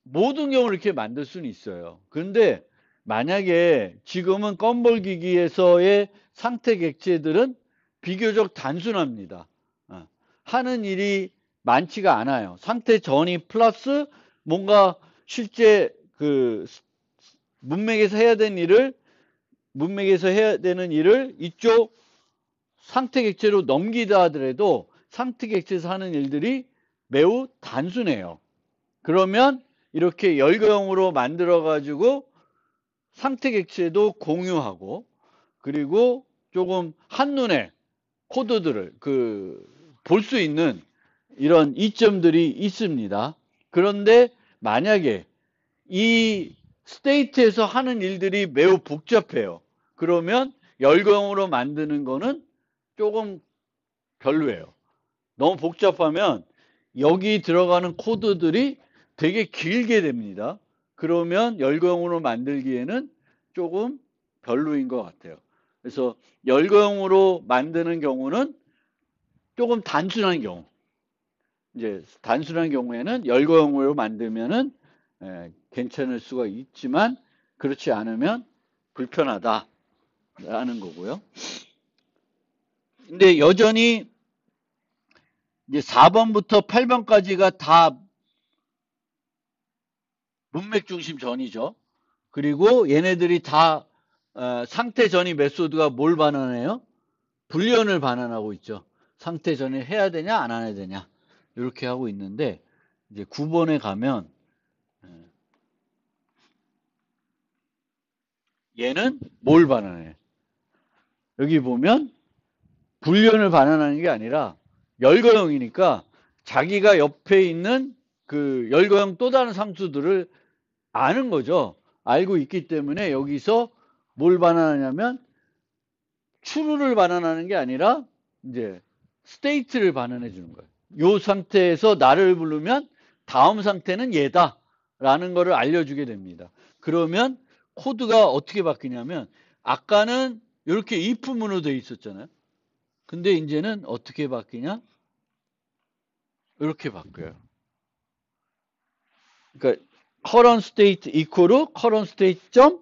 모든 경우를 이렇게 만들 수는 있어요. 그런데 만약에 지금은 껌볼 기기에서의 상태 객체들은 비교적 단순합니다. 하는 일이 많지가 않아요. 상태 전이 플러스 뭔가 실제 그 문맥에서 해야 되는 일을 이쪽 상태 객체로 넘기다 하더라도 상태 객체에서 하는 일들이 매우 단순해요. 그러면 이렇게 열거형으로 만들어 가지고 상태 객체도 공유하고, 그리고 조금 한눈에 코드들을 볼 수 있는 이런 이점들이 있습니다. 그런데 만약에 이 스테이트에서 하는 일들이 매우 복잡해요. 그러면 열거형으로 만드는 거는 조금 별로예요. 너무 복잡하면 여기 들어가는 코드들이 되게 길게 됩니다. 그러면 열거형으로 만들기에는 조금 별로인 것 같아요. 그래서 열거형으로 만드는 경우는 조금 단순한 경우, 이제 단순한 경우에는 열거형으로 만들면은 괜찮을 수가 있지만 그렇지 않으면 불편하다라는 거고요. 근데 여전히 이제 4번부터 8번까지가 다 문맥 중심 전이죠. 그리고 얘네들이 다 상태 전이 메소드가 뭘 반환해요? 불리언을 반환하고 있죠. 상태 전이 해야 되냐 안 해야 되냐 이렇게 하고 있는데, 이제 9번에 가면 얘는 뭘 반환해? 여기 보면 불리언을 반환하는 게 아니라 열거형이니까 자기가 옆에 있는 그 열거형 또 다른 상수들을 아는 거죠. 알고 있기 때문에 여기서 뭘 반환하냐면 true를 반환하는 게 아니라 이제 state를 반환해 주는 거예요. 이 상태에서 나를 부르면 다음 상태는 얘다 라는 거를 알려주게 됩니다. 그러면 코드가 어떻게 바뀌냐면 아까는 이렇게 if문으로 되어 있었잖아요. 근데 이제는 어떻게 바뀌냐? 이렇게 바뀌어요. 그러니까 current state equal current state 점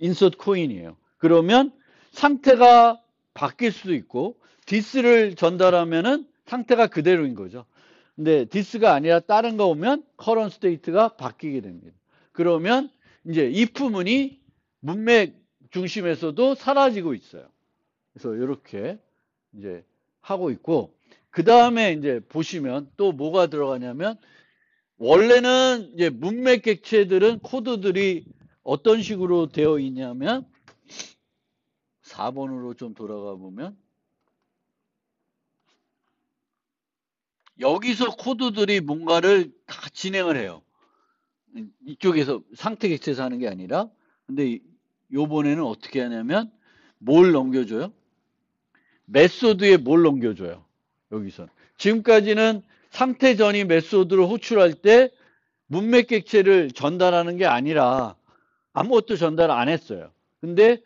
insert coin이에요. 그러면 상태가 바뀔 수도 있고 this를 전달하면은 상태가 그대로인 거죠. 근데 this가 아니라 다른 거 오면 current state가 바뀌게 됩니다. 그러면 이제 if문이 문맥 중심에서도 사라지고 있어요. 그래서 이렇게 이제 하고 있고, 그 다음에 이제 보시면 또 뭐가 들어가냐면 원래는 이제 문맥 객체들은 코드들이 어떤 식으로 되어 있냐면 4번으로 좀 돌아가 보면 여기서 코드들이 뭔가를 다 진행을 해요. 이쪽에서 상태 객체에서 하는 게 아니라. 근데 요번에는 어떻게 하냐면 뭘 넘겨줘요? 메소드에 뭘 넘겨줘요? 여기서. 지금까지는 상태 전이 메소드를 호출할 때 문맥 객체를 전달하는 게 아니라 아무것도 전달 안 했어요. 근데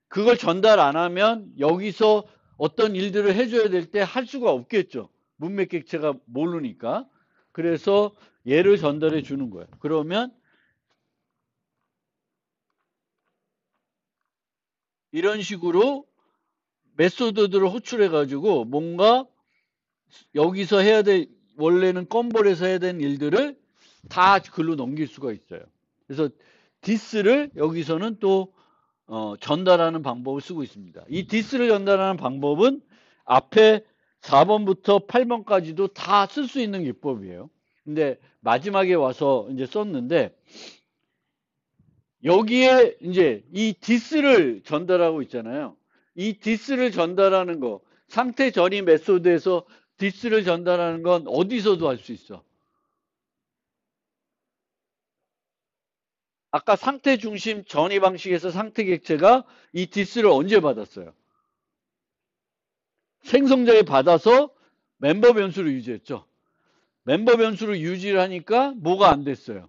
그걸 전달 안 하면 여기서 어떤 일들을 해줘야 될 때 할 수가 없겠죠. 문맥 객체가 모르니까. 그래서 얘를 전달해 주는 거예요. 그러면 이런 식으로 메소드들을 호출해 가지고 뭔가 여기서 해야 될, 원래는 껌볼에서 해야 되는 일들을 다 글로 넘길 수가 있어요. 그래서 this를 여기서는 또 전달하는 방법을 쓰고 있습니다. 이 this를 전달하는 방법은 앞에 4번부터 8번까지도 다 쓸 수 있는 기법이에요. 근데 마지막에 와서 이제 썼는데 여기에 이제 이 this를 전달하고 있잖아요. 이 this를 전달하는 거, 상태 전이 메소드에서 this를 전달하는 건 어디서도 할 수 있어. 아까 상태 중심 전이 방식에서 상태 객체가 이 디스를 언제 받았어요? 생성자에 받아서 멤버 변수를 유지했죠. 멤버 변수를 유지를 하니까 뭐가 안 됐어요?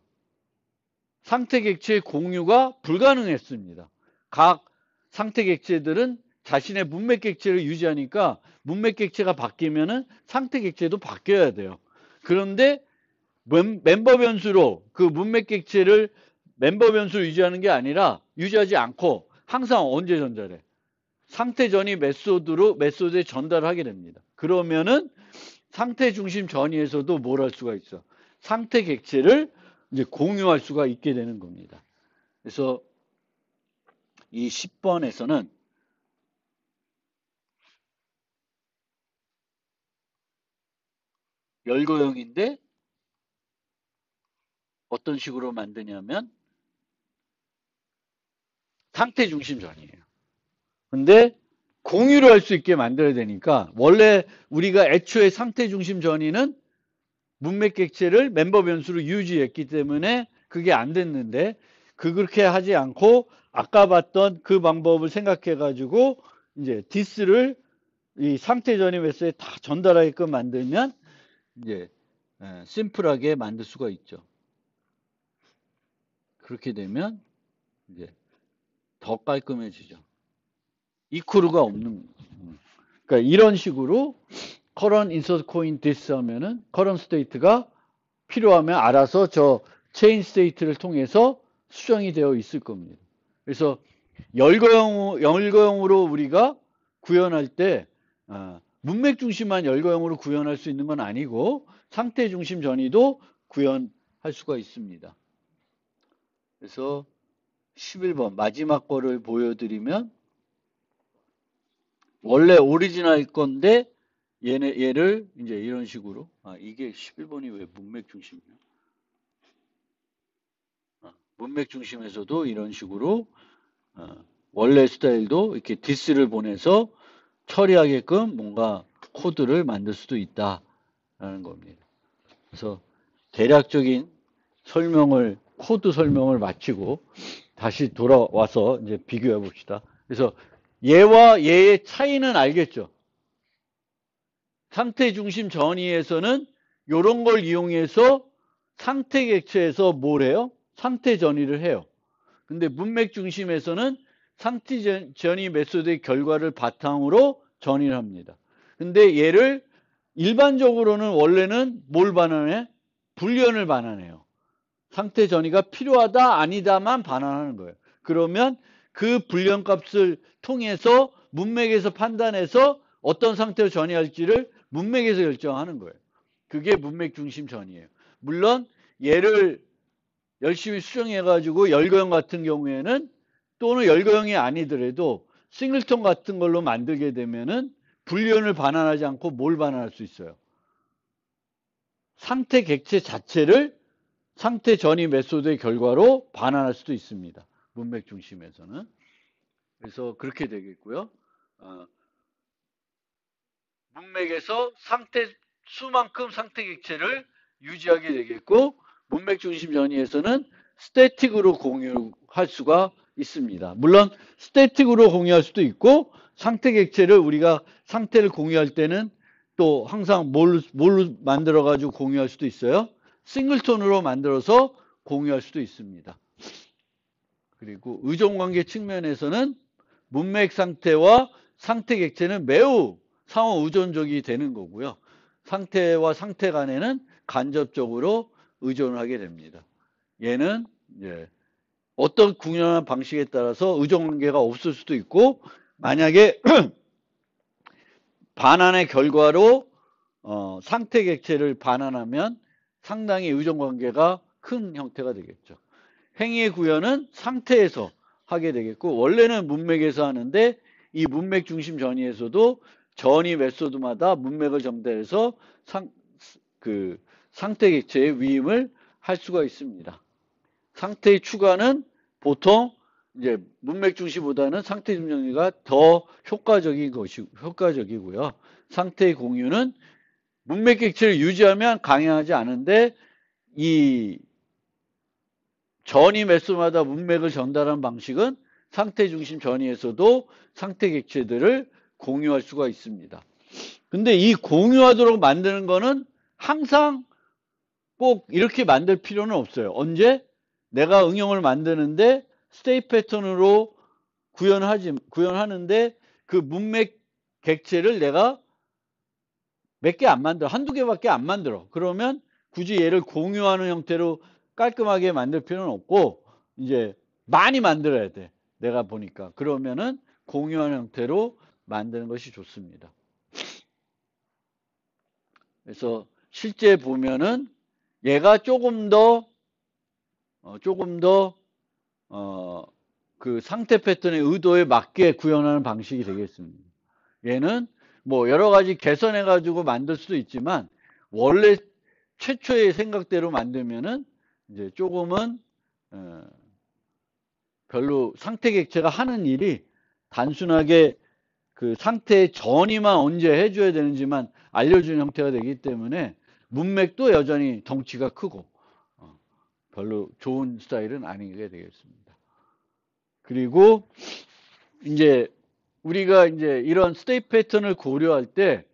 상태 객체의 공유가 불가능했습니다. 각 상태 객체들은 자신의 문맥 객체를 유지하니까 문맥 객체가 바뀌면은 상태 객체도 바뀌어야 돼요. 그런데 멤버 변수로 그 문맥 객체를 멤버 변수를 유지하는 게 아니라 유지하지 않고 항상 언제 전달해? 상태 전이 메소드에 전달을 하게 됩니다. 그러면은 상태 중심 전이에서도 뭘 할 수가 있어? 상태 객체를 이제 공유할 수가 있게 되는 겁니다. 그래서 이 10번에서는 열거형인데 어떤 식으로 만드냐면 상태 중심 전이에요. 근데 공유를 할 수 있게 만들어야 되니까 원래 우리가 애초에 상태 중심 전이는 문맥 객체를 멤버 변수로 유지했기 때문에 그게 안 됐는데 그렇게 하지 않고 아까 봤던 그 방법을 생각해 가지고 이제 디스를 이 상태 전이 메시지에 다 전달하게끔 만들면 이제 심플하게 만들 수가 있죠. 그렇게 되면 이제 더 깔끔해지죠. 이퀄가 없는. 그러니까 이런 식으로 current insert coin this 하면은 current state가 필요하면 알아서 저 체인 스테이트를 통해서 수정이 되어 있을 겁니다. 그래서 열거형으로 우리가 구현할 때 문맥 중심만 열거형으로 구현할 수 있는 건 아니고 상태 중심 전이도 구현할 수가 있습니다. 그래서 11번 마지막 거를 보여드리면 원래 오리지널 건데 얘를 이제 이런 식으로 이게 11번이 왜 문맥 중심이야? 문맥 중심에서도 이런 식으로 원래 스타일도 이렇게 디스를 보내서 처리하게끔 뭔가 코드를 만들 수도 있다라는 겁니다. 그래서 대략적인 코드 설명을 마치고 다시 돌아와서 이제 비교해 봅시다. 그래서 얘와 얘의 차이는 알겠죠? 상태 중심 전이에서는 이런 걸 이용해서 상태 객체에서 뭘 해요? 상태 전이를 해요. 근데 문맥 중심에서는 상태 전이 메소드의 결과를 바탕으로 전이를 합니다. 근데 얘를 일반적으로는 원래는 뭘 반환해? 불리언을 반환해요. 상태 전이가 필요하다 아니다만 반환하는 거예요. 그러면 그 불리언 값을 통해서 문맥에서 판단해서 어떤 상태로 전이할지를 문맥에서 결정하는 거예요. 그게 문맥 중심 전이에요. 물론 얘를 열심히 수정해가지고 열거형 같은 경우에는 또는 열거형이 아니더라도 싱글톤 같은 걸로 만들게 되면은 불리언을 반환하지 않고 뭘 반환할 수 있어요? 상태 객체 자체를 상태 전이 메소드의 결과로 반환할 수도 있습니다. 문맥 중심에서는. 그래서 그렇게 되겠고요. 문맥에서 수만큼 상태 객체를 유지하게 되겠고 문맥 중심 전이에서는 스태틱으로 공유할 수가 있습니다. 물론 스태틱으로 공유할 수도 있고 상태 객체를 우리가 상태를 공유할 때는 또 항상 뭘로 만들어 가지고 공유할 수도 있어요. 싱글톤으로 만들어서 공유할 수도 있습니다. 그리고 의존관계 측면에서는 문맥 상태와 상태 객체는 매우 상호 의존적이 되는 거고요. 상태와 상태 간에는 간접적으로 의존을 하게 됩니다. 얘는 이제 어떤 구현한 방식에 따라서 의존관계가 없을 수도 있고 만약에 반환의 결과로 상태 객체를 반환하면 상당히 의존관계가 큰 형태가 되겠죠. 행위의 구현은 상태에서 하게 되겠고 원래는 문맥에서 하는데 이 문맥 중심 전이에서도 전이 메소드마다 문맥을 전달해서 상태 객체의 위임을 할 수가 있습니다. 상태의 추가는 보통 이제 문맥 중심보다는 상태 중심 정리가 더 효과적이고요. 상태의 공유는 문맥 객체를 유지하면 강행하지 않은데 이 전이 매수마다 문맥을 전달하는 방식은 상태 중심 전이에서도 상태 객체들을 공유할 수가 있습니다. 근데 이 공유하도록 만드는 거는 항상 꼭 이렇게 만들 필요는 없어요. 언제? 내가 응용을 만드는데 스테이트 패턴으로 구현하는데 그 문맥 객체를 내가 몇 개 안 만들어. 한두 개밖에 안 만들어. 그러면 굳이 얘를 공유하는 형태로 깔끔하게 만들 필요는 없고 이제 많이 만들어야 돼. 내가 보니까. 그러면은 공유하는 형태로 만드는 것이 좋습니다. 그래서 실제 보면은 얘가 조금 더 그 상태 패턴의 의도에 맞게 구현하는 방식이 되겠습니다. 얘는 뭐 여러 가지 개선해 가지고 만들 수도 있지만 원래 최초의 생각대로 만들면은 이제 조금은 별로 상태 객체가 하는 일이 단순하게 그 상태의 전이만 언제 해줘야 되는지만 알려주는 형태가 되기 때문에 문맥도 여전히 덩치가 크고 별로 좋은 스타일은 아니게 되겠습니다. 그리고 이제 우리가 이제 이런 스테이트 패턴을 고려할 때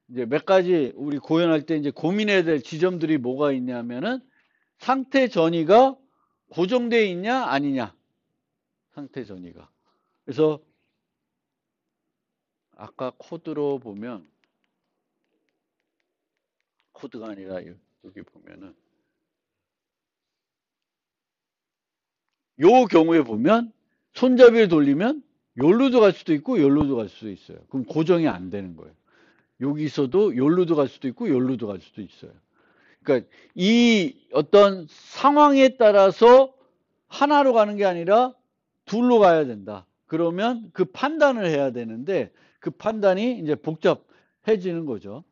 이제 몇 가지 우리 고연할 때 이제 고민해야 될 지점들이 뭐가 있냐면은 상태 전이가 고정되어 있냐 아니냐. 상태 전이가. 그래서 아까 코드로 보면 코드가 아니라 여기 보면은 요 경우에 보면 손잡이를 돌리면 요로도 갈 수도 있고 요로도 갈 수도 있어요. 그럼 고정이 안 되는 거예요. 여기서도 요로도 갈 수도 있고 요로도 갈 수도 있어요. 그러니까 이 어떤 상황에 따라서 하나로 가는 게 아니라 둘로 가야 된다. 그러면 그 판단을 해야 되는데 그 판단이 이제 복잡해지는 거죠.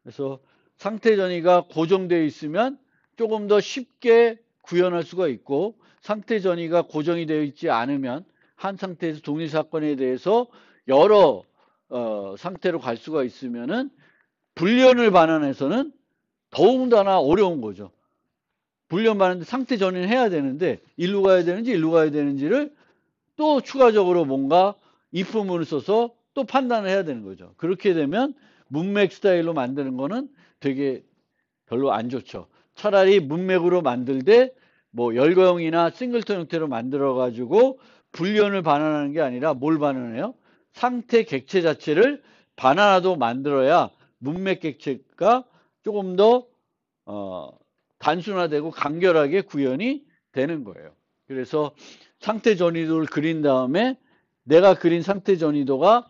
그래서 상태 전이가 고정되어 있으면 조금 더 쉽게 구현할 수가 있고 상태 전이가 고정이 되어 있지 않으면 한 상태에서 동일 사건에 대해서 여러 상태로 갈 수가 있으면은 불련을 반환해서는 더욱더나 어려운 거죠. 불련 반환 상태 전이는 해야 되는데 일로 가야 되는지 일로 가야 되는지를 또 추가적으로 뭔가 if문을 써서 또 판단을 해야 되는 거죠. 그렇게 되면 문맥 스타일로 만드는 거는 되게 별로 안 좋죠. 차라리 문맥으로 만들 때 뭐 열거형이나 싱글턴 형태로 만들어 가지고 불련을 반환하는 게 아니라 뭘 반환해요? 상태 객체 자체를 반환하도록 만들어야 문맥 객체가 조금 더 단순화되고 간결하게 구현이 되는 거예요. 그래서 상태 전이도를 그린 다음에 내가 그린 상태 전이도가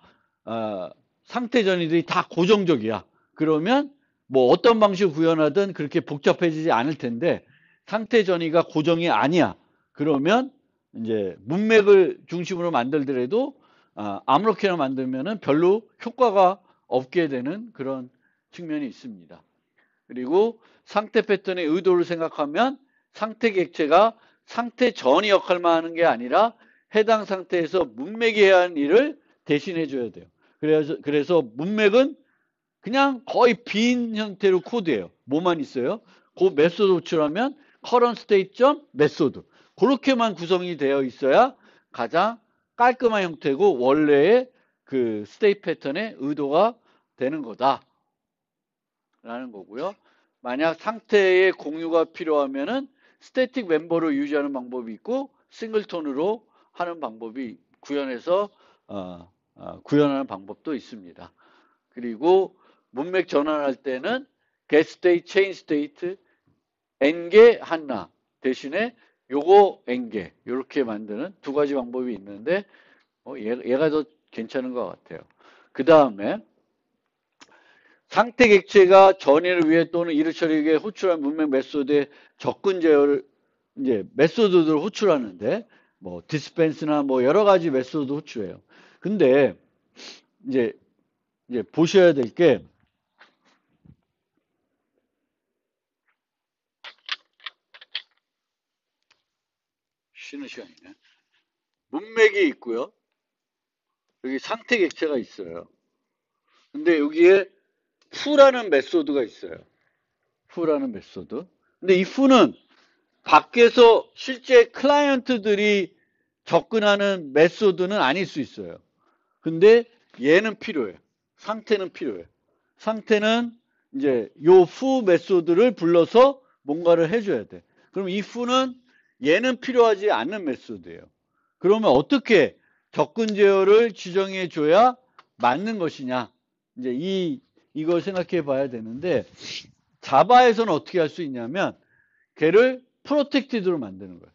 상태 전이들이 다 고정적이야. 그러면 뭐 어떤 방식으로 구현하든 그렇게 복잡해지지 않을 텐데 상태 전이가 고정이 아니야. 그러면 이제 문맥을 중심으로 만들더라도 아무렇게나 만들면은 별로 효과가 없게 되는 그런 측면이 있습니다. 그리고 상태 패턴의 의도를 생각하면 상태 객체가 상태 전이 역할만 하는 게 아니라 해당 상태에서 문맥이 해야 하는 일을 대신해 줘야 돼요. 그래서 문맥은 그냥 거의 빈 형태로 코드예요. 뭐만 있어요? 그 메소드 호출하면 current state 메소드. 그렇게만 구성이 되어 있어야 가장 깔끔한 형태고 원래의 그 스테이트 패턴의 의도가 되는 거다. 라는 거고요. 만약 상태의 공유가 필요하면은 스태틱 멤버로 유지하는 방법이 있고 싱글톤으로 하는 방법이 구현해서 구현하는 방법도 있습니다. 그리고 문맥 전환할 때는 get state, change state, n개 하나 대신에 요거 n개 이렇게 만드는 두 가지 방법이 있는데 얘가 더 괜찮은 것 같아요. 그 다음에 상태 객체가 전이를 위해 또는 이를 처리하기 위해 호출한 문맥 메소드의 접근 제어를 이제 메소드들을 호출하는데 뭐 디스펜스나 뭐 여러 가지 메소드 호출해요. 근데 이제 보셔야 될 게 쉬는 시간이네. 문맥이 있고요. 여기 상태 객체가 있어요. 근데 여기에 f라는 메소드가 있어요. f라는 메소드. 근데 이 f는 밖에서 실제 클라이언트들이 접근하는 메소드는 아닐 수 있어요. 근데 얘는 필요해요. 상태는 필요해요. 상태는 이제 요 후 메소드를 불러서 뭔가를 해줘야 돼. 그럼 이 후는 얘는 필요하지 않는 메소드예요. 그러면 어떻게 접근 제어를 지정해 줘야 맞는 것이냐? 이제 이걸 생각해 봐야 되는데, 자바에서는 어떻게 할 수 있냐면 걔를 프로텍티드로 만드는 거예요.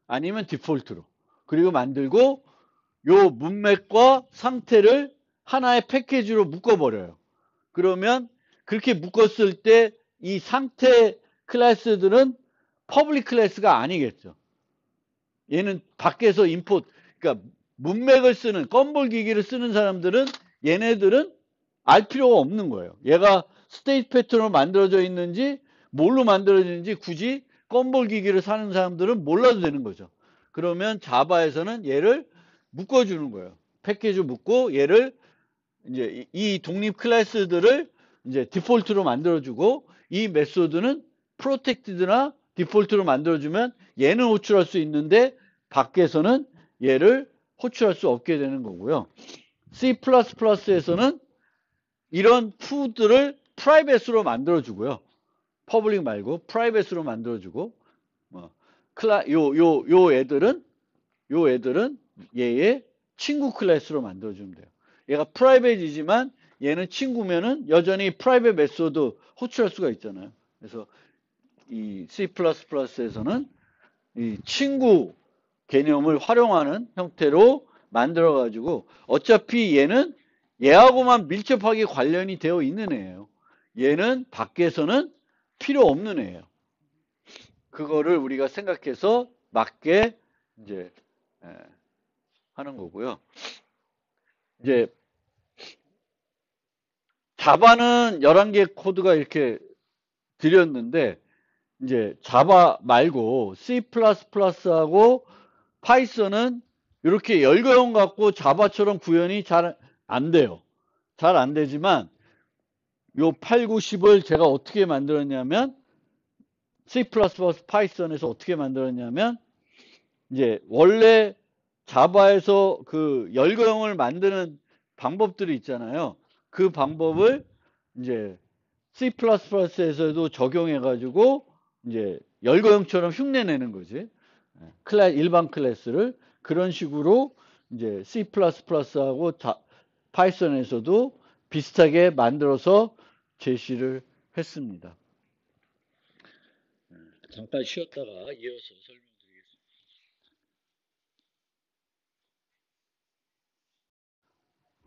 아니면 디폴트로. 그리고 만들고 요 문맥과 상태를 하나의 패키지로 묶어버려요. 그러면 그렇게 묶었을 때 이 상태 클래스들은 퍼블릭 클래스가 아니겠죠. 얘는 밖에서 임포트, 그러니까 문맥을 쓰는 껌볼 기기를 쓰는 사람들은 얘네들은 알 필요가 없는 거예요. 얘가 스테이트 패턴으로 만들어져 있는지 뭘로 만들어지는지 굳이 껌볼 기기를 사는 사람들은 몰라도 되는 거죠. 그러면 자바에서는 얘를 묶어주는 거예요. 패키지 묶고 얘를 이제 이 독립 클래스들을 이제 디폴트로 만들어주고 이 메소드는 프로텍티드나 디폴트로 만들어주면 얘는 호출할 수 있는데 밖에서는 얘를 호출할 수 없게 되는 거고요. C++에서는 이런 푸드를 프라이빗으로 만들어주고요. 퍼블릭 말고 프라이빗으로 만들어주고 요 애들은 얘의 친구 클래스로 만들어주면 돼요. 얘가 프라이빗이지만 얘는 친구면은 여전히 프라이빗 메소드 호출할 수가 있잖아요. 그래서 이 C++에서는 이 친구 개념을 활용하는 형태로 만들어 가지고 어차피 얘는 얘하고만 밀접하게 관련이 되어 있는 애예요. 얘는 밖에서는 필요 없는 애예요. 그거를 우리가 생각해서 맞게 이제 하는 거고요. 이제 자바는 11개 코드가 이렇게 드렸는데 이제 자바 말고 C++하고 파이썬은 이렇게 열거형 갖고 자바처럼 구현이 잘 안 돼요. 잘 안 되지만 요 8, 9, 10을 제가 어떻게 만들었냐면 C++ 파이썬에서 어떻게 만들었냐면 이제 원래 자바에서 그 열거형을 만드는 방법들이 있잖아요. 그 방법을 이제 C++에서도 적용해 가지고 이제 열거형처럼 흉내내는 거지. 일반 클래스를 그런 식으로 이제 C++하고 파이썬에서도 비슷하게 만들어서 제시를 했습니다. 잠깐 쉬었다가 이어서 설명드리겠습니다.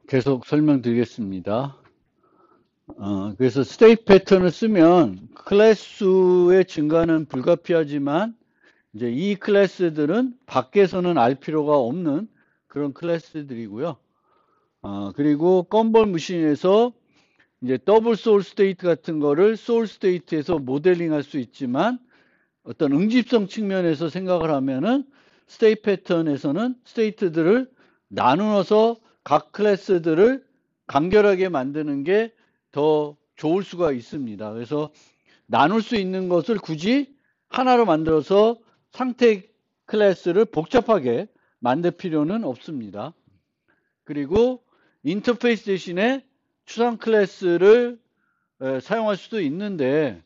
계속 설명드리겠습니다. 그래서 스테이트 패턴을 쓰면 클래스 수의 증가는 불가피하지만 이제 이 클래스들은 밖에서는 알 필요가 없는 그런 클래스들이고요. 그리고 껌볼 머신에서 이제 더블 소울 스테이트 같은 거를 소울 스테이트에서 모델링 할 수 있지만 어떤 응집성 측면에서 생각을 하면은 스테이트 패턴에서는 스테이트들을 나누어서 각 클래스들을 간결하게 만드는 게 더 좋을 수가 있습니다. 그래서 나눌 수 있는 것을 굳이 하나로 만들어서 상태 클래스를 복잡하게 만들 필요는 없습니다. 그리고 인터페이스 대신에 추상 클래스를 사용할 수도 있는데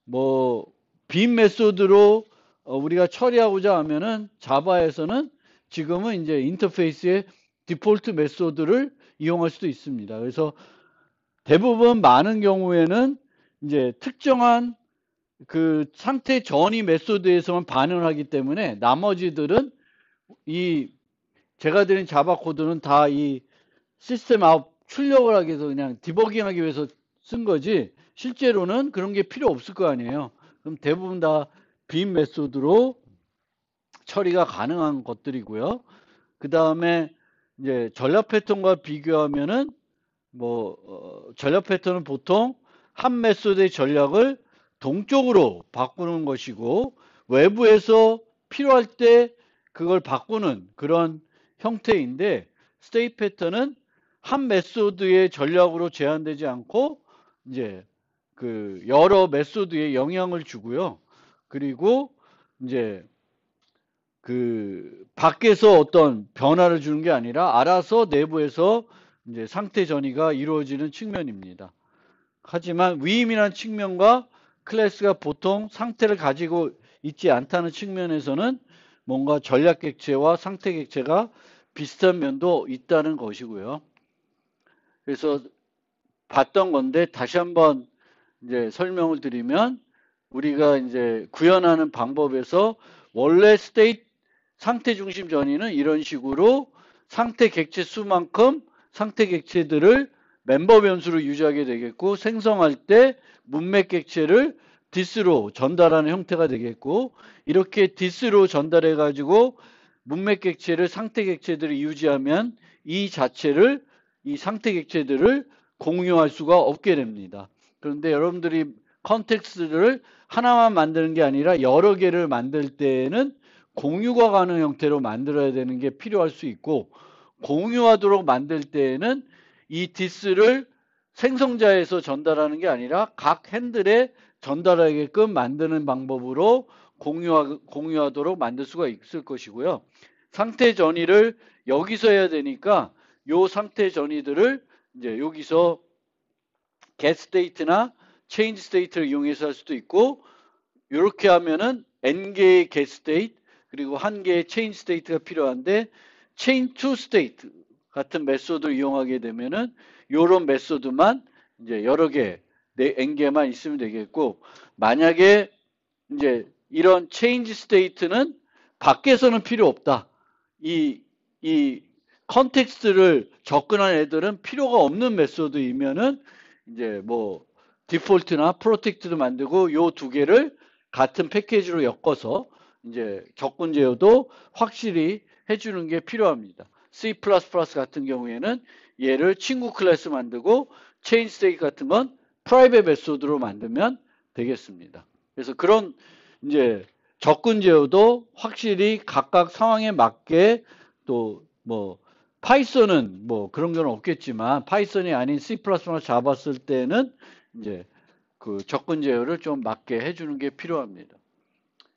뭐 빔 메소드로 우리가 처리하고자 하면은 자바에서는 지금은 이제 인터페이스의 디폴트 메소드를 이용할 수도 있습니다. 그래서 대부분 많은 경우에는 이제 특정한 그 상태 전이 메소드에서만 반응을 하기 때문에 나머지들은 이 제가 드린 자바 코드는 다 이 시스템 아웃 출력을 하기 위해서 그냥 디버깅 하기 위해서 쓴 거지 실제로는 그런 게 필요 없을 거 아니에요. 그럼 대부분 다 빔 메소드로 처리가 가능한 것들이고요. 그 다음에 이제 전략 패턴과 비교하면은 전략 패턴은 보통 한 메소드의 전략을 동쪽으로 바꾸는 것이고 외부에서 필요할 때 그걸 바꾸는 그런 형태인데 스테이트 패턴은 한 메소드의 전략으로 제한되지 않고 이제 그 여러 메소드에 영향을 주고요. 그리고 이제 그 밖에서 어떤 변화를 주는 게 아니라 알아서 내부에서 이제 상태 전이가 이루어지는 측면입니다. 하지만 위임이라는 측면과 클래스가 보통 상태를 가지고 있지 않다는 측면에서는 뭔가 전략 객체와 상태 객체가 비슷한 면도 있다는 것이고요. 그래서 봤던 건데 다시 한번 이제 설명을 드리면 우리가 이제 구현하는 방법에서 원래 스테이트 상태 중심 전이는 이런 식으로 상태 객체 수만큼 상태 객체들을 멤버 변수로 유지하게 되겠고 생성할 때 문맥 객체를 디스로 전달하는 형태가 되겠고 이렇게 디스로 전달해 가지고 문맥 객체를 상태 객체들이 유지하면 이 자체를 이 상태 객체들을 공유할 수가 없게 됩니다. 그런데 여러분들이 컨텍스트를 하나만 만드는 게 아니라 여러 개를 만들 때에는 공유가 가는 형태로 만들어야 되는 게 필요할 수 있고 공유하도록 만들 때에는 이 디스를 생성자에서 전달하는 게 아니라 각 핸들에 전달하게끔 만드는 방법으로 공유하도록 만들 수가 있을 것이고요. 상태 전이를 여기서 해야 되니까 요 상태 전이들을 이제 여기서 get state나 change state를 이용해서 할 수도 있고 이렇게 하면은 n개의 get state 그리고 한 개의 change state가 필요한데 chain to state 같은 메소드를 이용하게 되면은 요런 메소드만 이제 여러 개, n개만 있으면 되겠고 만약에 이제 이런 change state는 밖에서는 필요 없다. 이 컨텍스트를 접근한 애들은 필요가 없는 메소드이면은 이제 뭐 디폴트나 프로텍트도 만들고 요 두 개를 같은 패키지로 엮어서 이제 접근 제어도 확실히 해주는 게 필요합니다. C++ 같은 경우에는 얘를 친구 클래스 만들고 체인 스테이트 같은 건 프라이빗 메소드로 만들면 되겠습니다. 그래서 그런 이제 접근 제어도 확실히 각각 상황에 맞게 또 뭐 파이썬은 뭐 그런 건 없겠지만 파이썬이 아닌 C++나 자바 쓸 때는 이제 그 접근 제어를 좀 맞게 해주는 게 필요합니다.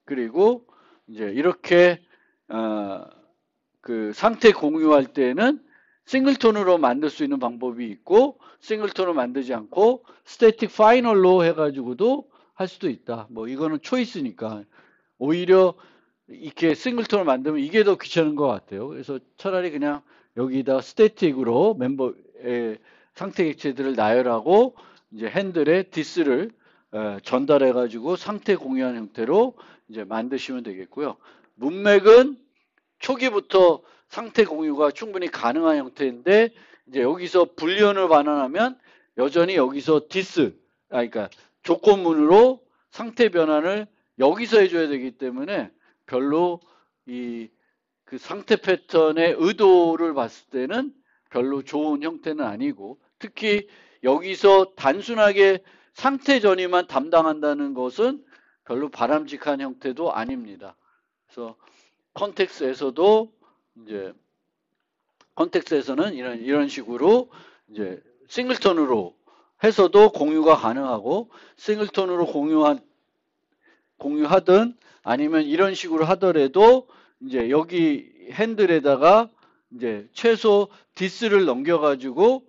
그리고 이제 이렇게 그 상태 공유할 때는 싱글톤으로 만들 수 있는 방법이 있고 싱글톤으로 만들지 않고 스태틱 파이널로 해가지고도 할 수도 있다. 뭐 이거는 초이스니까 오히려 이렇게 싱글톤을 만들면 이게 더 귀찮은 것 같아요. 그래서 차라리 그냥 여기다 스태틱으로 멤버의 상태 객체들을 나열하고 이제 핸들에 디스를 전달해 가지고 상태 공유한 형태로 이제 만드시면 되겠고요. 문맥은 초기부터 상태 공유가 충분히 가능한 형태인데 이제 여기서 불리언을 반환하면 여전히 여기서 디스 그러니까 조건문으로 상태 변환을 여기서 해줘야 되기 때문에 별로 그 상태 패턴의 의도를 봤을 때는 별로 좋은 형태는 아니고 특히 여기서 단순하게 상태 전이만 담당한다는 것은 별로 바람직한 형태도 아닙니다. 그래서 컨텍스트에서도 이제 컨텍스트에서는 이런 식으로 이제 싱글톤으로 해서도 공유가 가능하고 싱글톤으로 공유하든 아니면 이런 식으로 하더라도 이제 여기 핸들에다가 이제 최소 디스를 넘겨가지고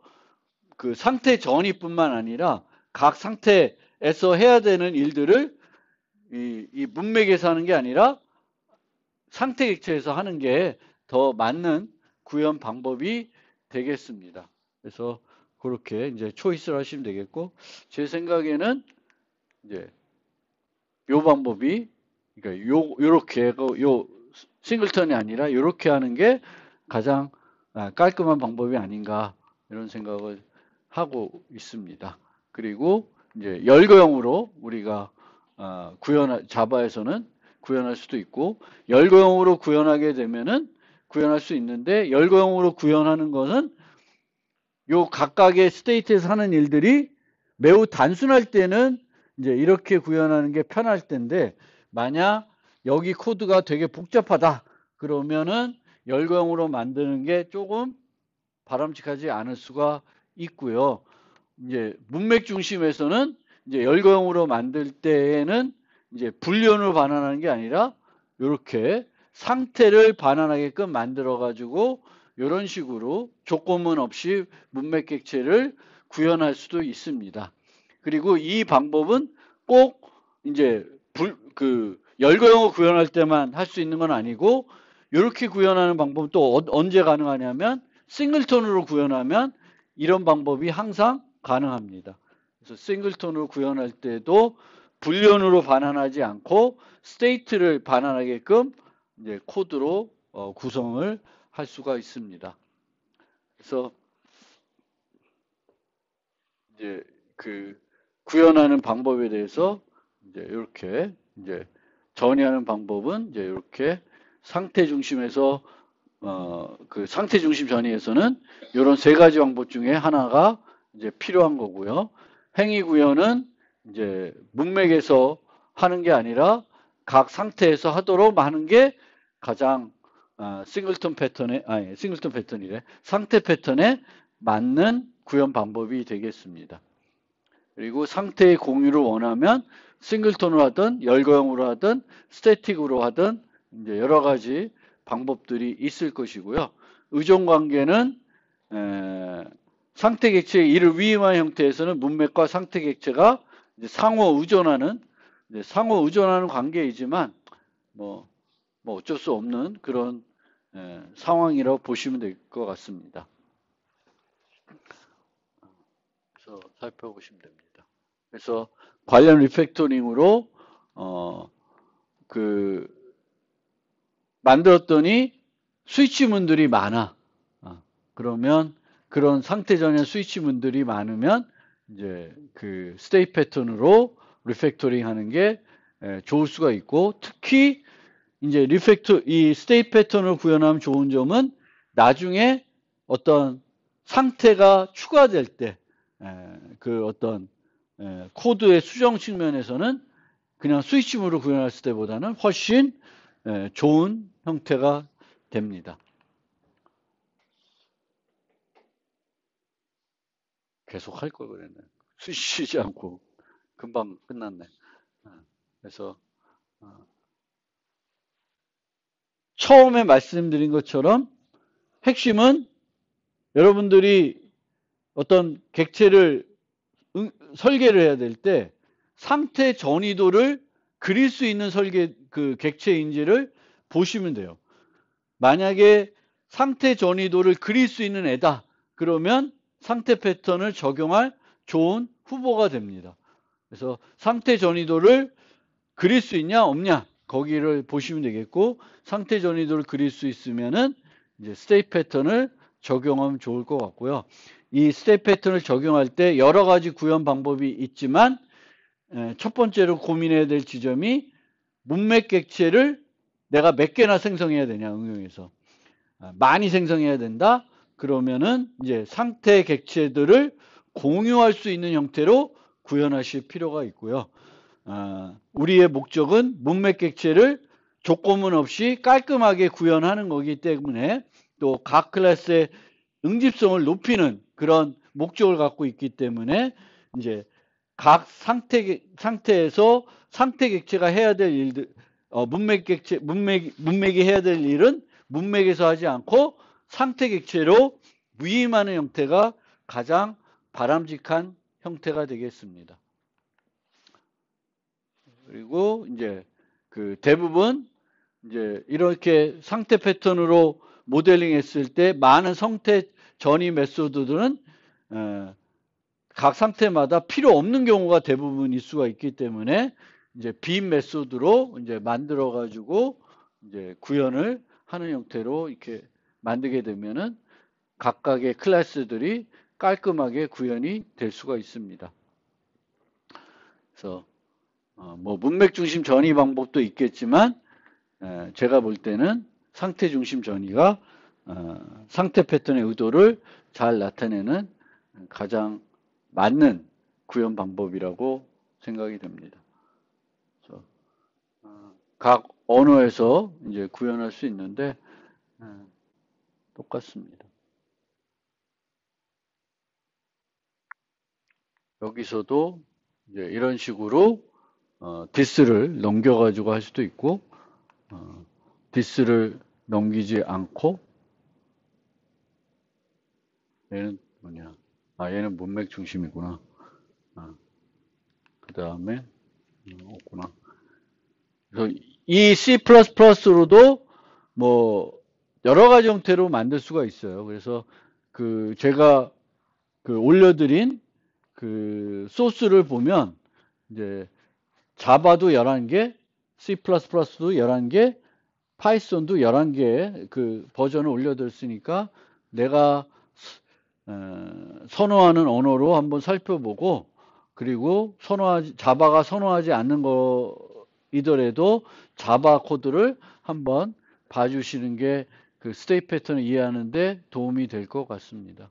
그 상태 전이뿐만 아니라 각 상태에서 해야 되는 일들을 이 문맥에서 하는 게 아니라 상태 객체에서 하는 게 더 맞는 구현 방법이 되겠습니다. 그래서 그렇게 이제 초이스를 하시면 되겠고 제 생각에는 이제 요 방법이 그러니까 요렇게 요 싱글턴이 아니라 요렇게 하는 게 가장 깔끔한 방법이 아닌가 이런 생각을 하고 있습니다. 그리고 이제 열거형으로 우리가 자바에서는 구현할 수도 있고 열거형으로 구현하게 되면은 구현할 수 있는데 열거형으로 구현하는 것은 요 각각의 스테이트에서 하는 일들이 매우 단순할 때는 이제 이렇게 구현하는 게 편할 텐데 만약 여기 코드가 되게 복잡하다 그러면은 열거형으로 만드는 게 조금 바람직하지 않을 수가 있고요. 이제 문맥 중심에서는 이제 열거형으로 만들 때에는 이제 불리언으로 반환하는 게 아니라 이렇게 상태를 반환하게끔 만들어 가지고 이런 식으로 조건문 없이 문맥 객체를 구현할 수도 있습니다. 그리고 이 방법은 꼭 이제 열거형을 구현할 때만 할 수 있는 건 아니고 이렇게 구현하는 방법은 또 언제 가능하냐면 싱글톤으로 구현하면 이런 방법이 항상 가능합니다. 그래서 싱글톤으로 구현할 때도 불연으로 반환하지 않고 스테이트를 반환하게끔 이제 코드로 구성을 할 수가 있습니다. 그래서 이제 그 구현하는 방법에 대해서 이제 이렇게 이제 정의하는 방법은 이제 이렇게 상태 중심에서 그 상태 중심 전이에서는 이런 세 가지 방법 중에 하나가 이제 필요한 거고요. 행위 구현은 이제 문맥에서 하는 게 아니라 각 상태에서 하도록 하는 게 가장 싱글톤 패턴이래. 상태 패턴에 맞는 구현 방법이 되겠습니다. 그리고 상태의 공유를 원하면 싱글톤으로 하든 열거형으로 하든 스태틱으로 하든 이제 여러 가지 방법들이 있을 것이고요. 의존 관계는 상태 객체의 이를 위임한 형태에서는 문맥과 상태 객체가 상호 의존하는 관계이지만 뭐 어쩔 수 없는 그런 상황이라고 보시면 될 것 같습니다. 그래서 살펴보시면 됩니다. 그래서 관련 리팩토링으로 만들었더니 스위치문들이 많아. 그러면 그런 상태 전의 스위치문들이 많으면 이제 그 스테이트 패턴으로 리팩토링 하는 게 좋을 수가 있고, 특히 이제 이 스테이트 패턴을 구현하면 좋은 점은 나중에 어떤 상태가 추가될 때 그 어떤 코드의 수정 측면에서는 그냥 스위치문으로 구현했을 때보다는 훨씬 좋은 형태가 됩니다. 계속 할 걸 그랬네. 쉬지 않고 금방 끝났네. 그래서 처음에 말씀드린 것처럼 핵심은 여러분들이 어떤 객체를 설계를 해야 될 때 상태 전이도를 그릴 수 있는 그 객체인지를 보시면 돼요. 만약에 상태 전이도를 그릴 수 있는 애다. 그러면 상태 패턴을 적용할 좋은 후보가 됩니다. 그래서 상태 전이도를 그릴 수 있냐 없냐 거기를 보시면 되겠고, 상태 전이도를 그릴 수 있으면은 이제 스테이트 패턴을 적용하면 좋을 것 같고요. 이 스테이트 패턴을 적용할 때 여러 가지 구현 방법이 있지만 첫 번째로 고민해야 될 지점이 문맥 객체를 내가 몇 개나 생성해야 되냐, 응용해서. 많이 생성해야 된다? 그러면은 이제 상태 객체들을 공유할 수 있는 형태로 구현하실 필요가 있고요. 우리의 목적은 문맥 객체를 조건문 없이 깔끔하게 구현하는 거기 때문에 또 각 클래스의 응집성을 높이는 그런 목적을 갖고 있기 때문에 이제 각 상태에서 상태 객체가 해야 될 일들, 문맥이 해야 될 일은 문맥에서 하지 않고 상태 객체로 위임하는 형태가 가장 바람직한 형태가 되겠습니다. 그리고 이제 그 대부분 이제 이렇게 상태 패턴으로 모델링 했을 때 많은 상태 전이 메소드들은 각 상태마다 필요 없는 경우가 대부분일 수가 있기 때문에 이제 빔 메소드로 이제 만들어 가지고 이제 구현을 하는 형태로 이렇게 만들게 되면은 각각의 클래스들이 깔끔하게 구현이 될 수가 있습니다. 그래서 뭐 문맥 중심 전이 방법도 있겠지만 제가 볼 때는 상태 중심 전이가 상태 패턴의 의도를 잘 나타내는 가장 맞는 구현 방법이라고 생각이 됩니다. 그래서 각 언어에서 이제 구현할 수 있는데 똑같습니다. 여기서도 이제 이런 식으로 디스를 넘겨가지고 할 수도 있고 this를 넘기지 않고, 얘는 뭐냐? 얘는 문맥 중심이구나. 그 다음에, 없구나. 그래서 이 C++로도 뭐, 여러 가지 형태로 만들 수가 있어요. 그래서 제가 올려드린 소스를 보면, 이제, 자바도 11개, C++도 11개, 파이썬도 11개 버전을 올려드렸으니까 내가 선호하는 언어로 한번 살펴보고, 그리고 자바가 선호하지 않는 거이더라도 자바 코드를 한번 봐주시는 게 스테이트 패턴을 이해하는데 도움이 될 것 같습니다.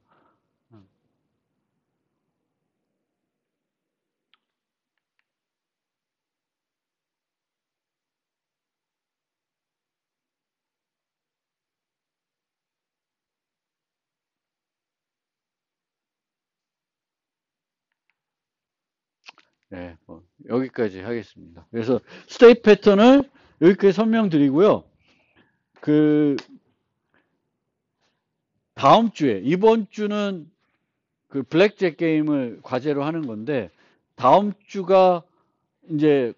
네, 여기까지 하겠습니다. 그래서 스테이트 패턴을 여기까지 설명드리고요. 다음 주에, 이번 주는 블랙잭 게임을 과제로 하는 건데, 다음 주가 이제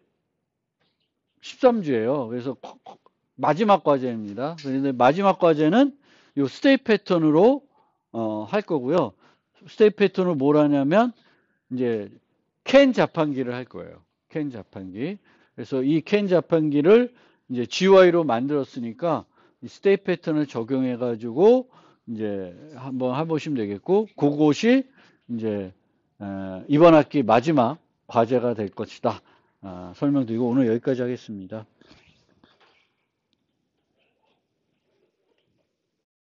13주예요. 그래서 마지막 과제입니다. 그런데 마지막 과제는 이 스테이트 패턴으로 할 거고요. 스테이트 패턴을 뭘 하냐면 이제 캔 자판기를 할 거예요. 캔 자판기. 그래서 이 캔 자판기를 이제 GUI로 만들었으니까 이 스테이트 패턴을 적용해 가지고 이제 한번 해보시면 되겠고, 그것이 이제 이번 학기 마지막 과제가 될 것이다. 설명드리고 오늘 여기까지 하겠습니다.